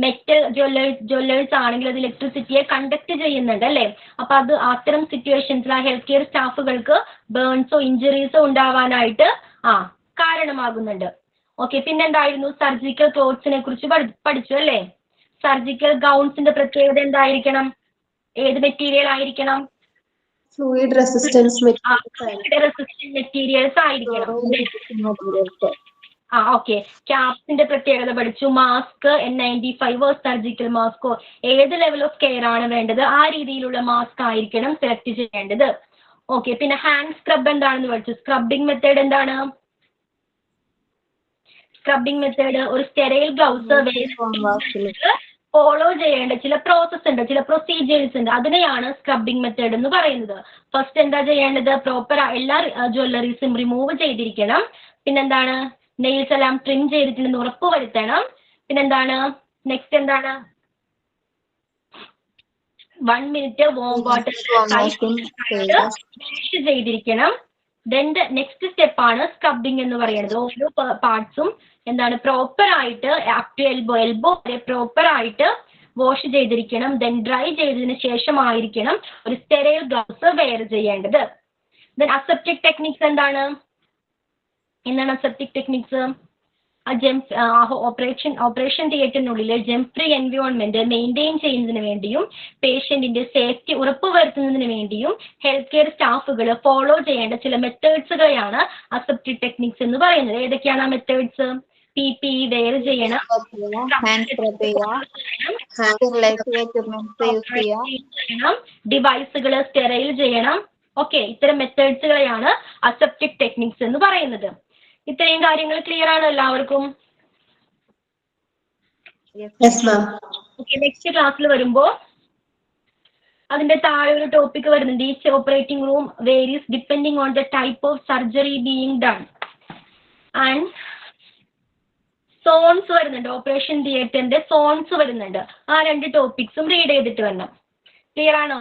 മെറ്റൽ ജ്വല്ലേഴ്സ് ആണെങ്കിൽ അത് ഇലക്ട്രിസിറ്റിയെ കണ്ടക്ട് ചെയ്യുന്നുണ്ട് അല്ലേ? അപ്പൊ അത് അത്തരം സിറ്റുവേഷൻസിൽ ആ ഹെൽത്ത് കെയർ സ്റ്റാഫുകൾക്ക് ബേൺസോ ഇഞ്ചുറീസോ ഉണ്ടാവാനായിട്ട് കാരണമാകുന്നുണ്ട്. ഓക്കെ, പിന്നെന്തായിരുന്നു? സർജിക്കൽ ക്ലോത്ത്സിനെ കുറിച്ച് പഠിച്ചു അല്ലേ? സർജിക്കൽ ഗൗൺസിന്റെ പ്രത്യേകത എന്തായിരിക്കണം? ഏത് മെറ്റീരിയൽ ആയിരിക്കണം? ഫ്ലൂയിഡ് റെസിസ്റ്റൻസ് റെസിസ്റ്റന്റ് മെറ്റീരിയൽസ് ആയിരിക്കണം. ഓക്കെ, ക്യാപ്സിന്റെ പ്രത്യേകത പഠിച്ചു. മാസ്ക് N95 സർജിക്കൽ മാസ്കോ ഏത് ലെവൽ ഓഫ് കെയർ ആണ് വേണ്ടത് ആ രീതിയിലുള്ള മാസ്ക് ആയിരിക്കണം സെലക്ട് ചെയ്യേണ്ടത്. ഓക്കെ, പിന്നെ ഹാൻഡ് സ്ക്രബ് എന്താണെന്ന് പഠിച്ചു. സ്ക്രബിംഗ് മെത്തേഡ് എന്താണ്? സ്ക്രബിംഗ് മെത്തേഡ് ഒരു സ്റ്റെറൈൽ ഗ്ലൗസ് ഫോളോ ചെയ്യേണ്ട ചില പ്രോസസ് ഉണ്ട്, ചില പ്രൊസീജിയേഴ്സ് ഉണ്ട്. അതിനെയാണ് സ്ക്രബിംഗ് മെത്തേഡ് എന്ന് പറയുന്നത്. ഫസ്റ്റ് എന്താ ചെയ്യേണ്ടത്? പ്രോപ്പർ എല്ലാ ജ്വല്ലറീസും റിമൂവ് ചെയ്തിരിക്കണം. പിന്നെന്താണ്? നെയിൽസ് എല്ലാം ട്രിം ചെയ്തിട്ടുണ്ടെന്ന് ഉറപ്പ് വരുത്തണം. പിന്നെന്താണ്? നെക്സ്റ്റ് എന്താണ്? 1 മിനിറ്റ് വാം വാട്ടർ വാഷ് ചെയ്തിരിക്കണം. ദെൻ നെക്സ്റ്റ് സ്റ്റെപ്പ് ആണ് സ്ക്രബിംഗ് എന്ന് പറയുന്നത്. ഓരോ പാർട്സും എന്താണ് പ്രോപ്പർ ആയിട്ട് അപ് ടു എൽബോ വരെ പ്രോപ്പർ ആയിട്ട് വാഷ് ചെയ്തിരിക്കണം. ദെൻ ഡ്രൈ ചെയ്തതിന് ശേഷമായിരിക്കണം ഒരു സ്റ്റെറൈൽ ഗ്ലൗസ് വെയർ ചെയ്യേണ്ടത്. ദെൻ അസെപ്റ്റിക് ടെക്നിക്സ് എന്താണ് അസെപ്റ്റിക് ടെക്നിക്സ്? ഓപ്പറേഷൻ തിയേറ്ററിനുള്ളിലെ ജെം ഫ്രീ എൻവയോൺമെന്റ് മെയിൻറ്റെയിൻ ചെയ്യുന്നതിന് വേണ്ടിയും പേഷ്യന്റിന്റെ സേഫ്റ്റി ഉറപ്പുവരുത്തുന്നതിന് വേണ്ടിയും ഹെൽത്ത് കെയർ സ്റ്റാഫുകൾ ഫോളോ ചെയ്യേണ്ട ചില മെത്തേഡ്സുകളെയാണ് അസെപ്റ്റിക് ടെക്നിക്സ് എന്ന് പറയുന്നത്. ഏതൊക്കെയാണ് ആ മെത്തേഡ്സ്? PPE വെയർ ചെയ്യണം, ഡിവൈസുകൾ സ്റ്റെറൈൽ ചെയ്യണം. ഓക്കെ, ഇത്തരം മെത്തേഡ്സുകളെയാണ് അസെപ്റ്റിക് ടെക്നിക്സ് എന്ന് പറയുന്നത്. ഇത്രയും കാര്യങ്ങൾ ക്ലിയർ ആണ് എല്ലാവർക്കും? ഓക്കെ, നെക്സ്റ്റ് ക്ലാസ്സിൽ വരുമ്പോ അതിന്റെ താഴെ ഒരു ടോപ്പിക് വരുന്നുണ്ട്. Each operating room varies depending on the type of surgery being done. And zones വരുന്നുണ്ട്. ഓപ്പറേഷൻ തിയേറ്ററിന്റെ സോൺസ് വരുന്നുണ്ട്. ആ 2 ടോപ്പിക്സും റീഡ് ചെയ്തിട്ട് വരണം. ക്ലിയർ ആണോ?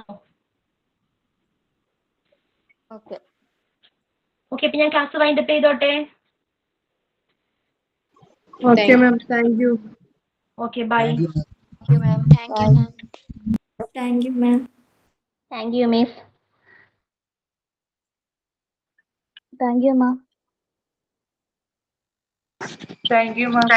ഓക്കെ, അപ്പൊ ഞാൻ ക്ലാസ് വൈൻഡപ്പ് ചെയ്തോട്ടെ. Okay ma'am, thank you. Okay, bye. Thank you ma'am. Thank you miss. Thank you ma'am. Thank you, ma'am.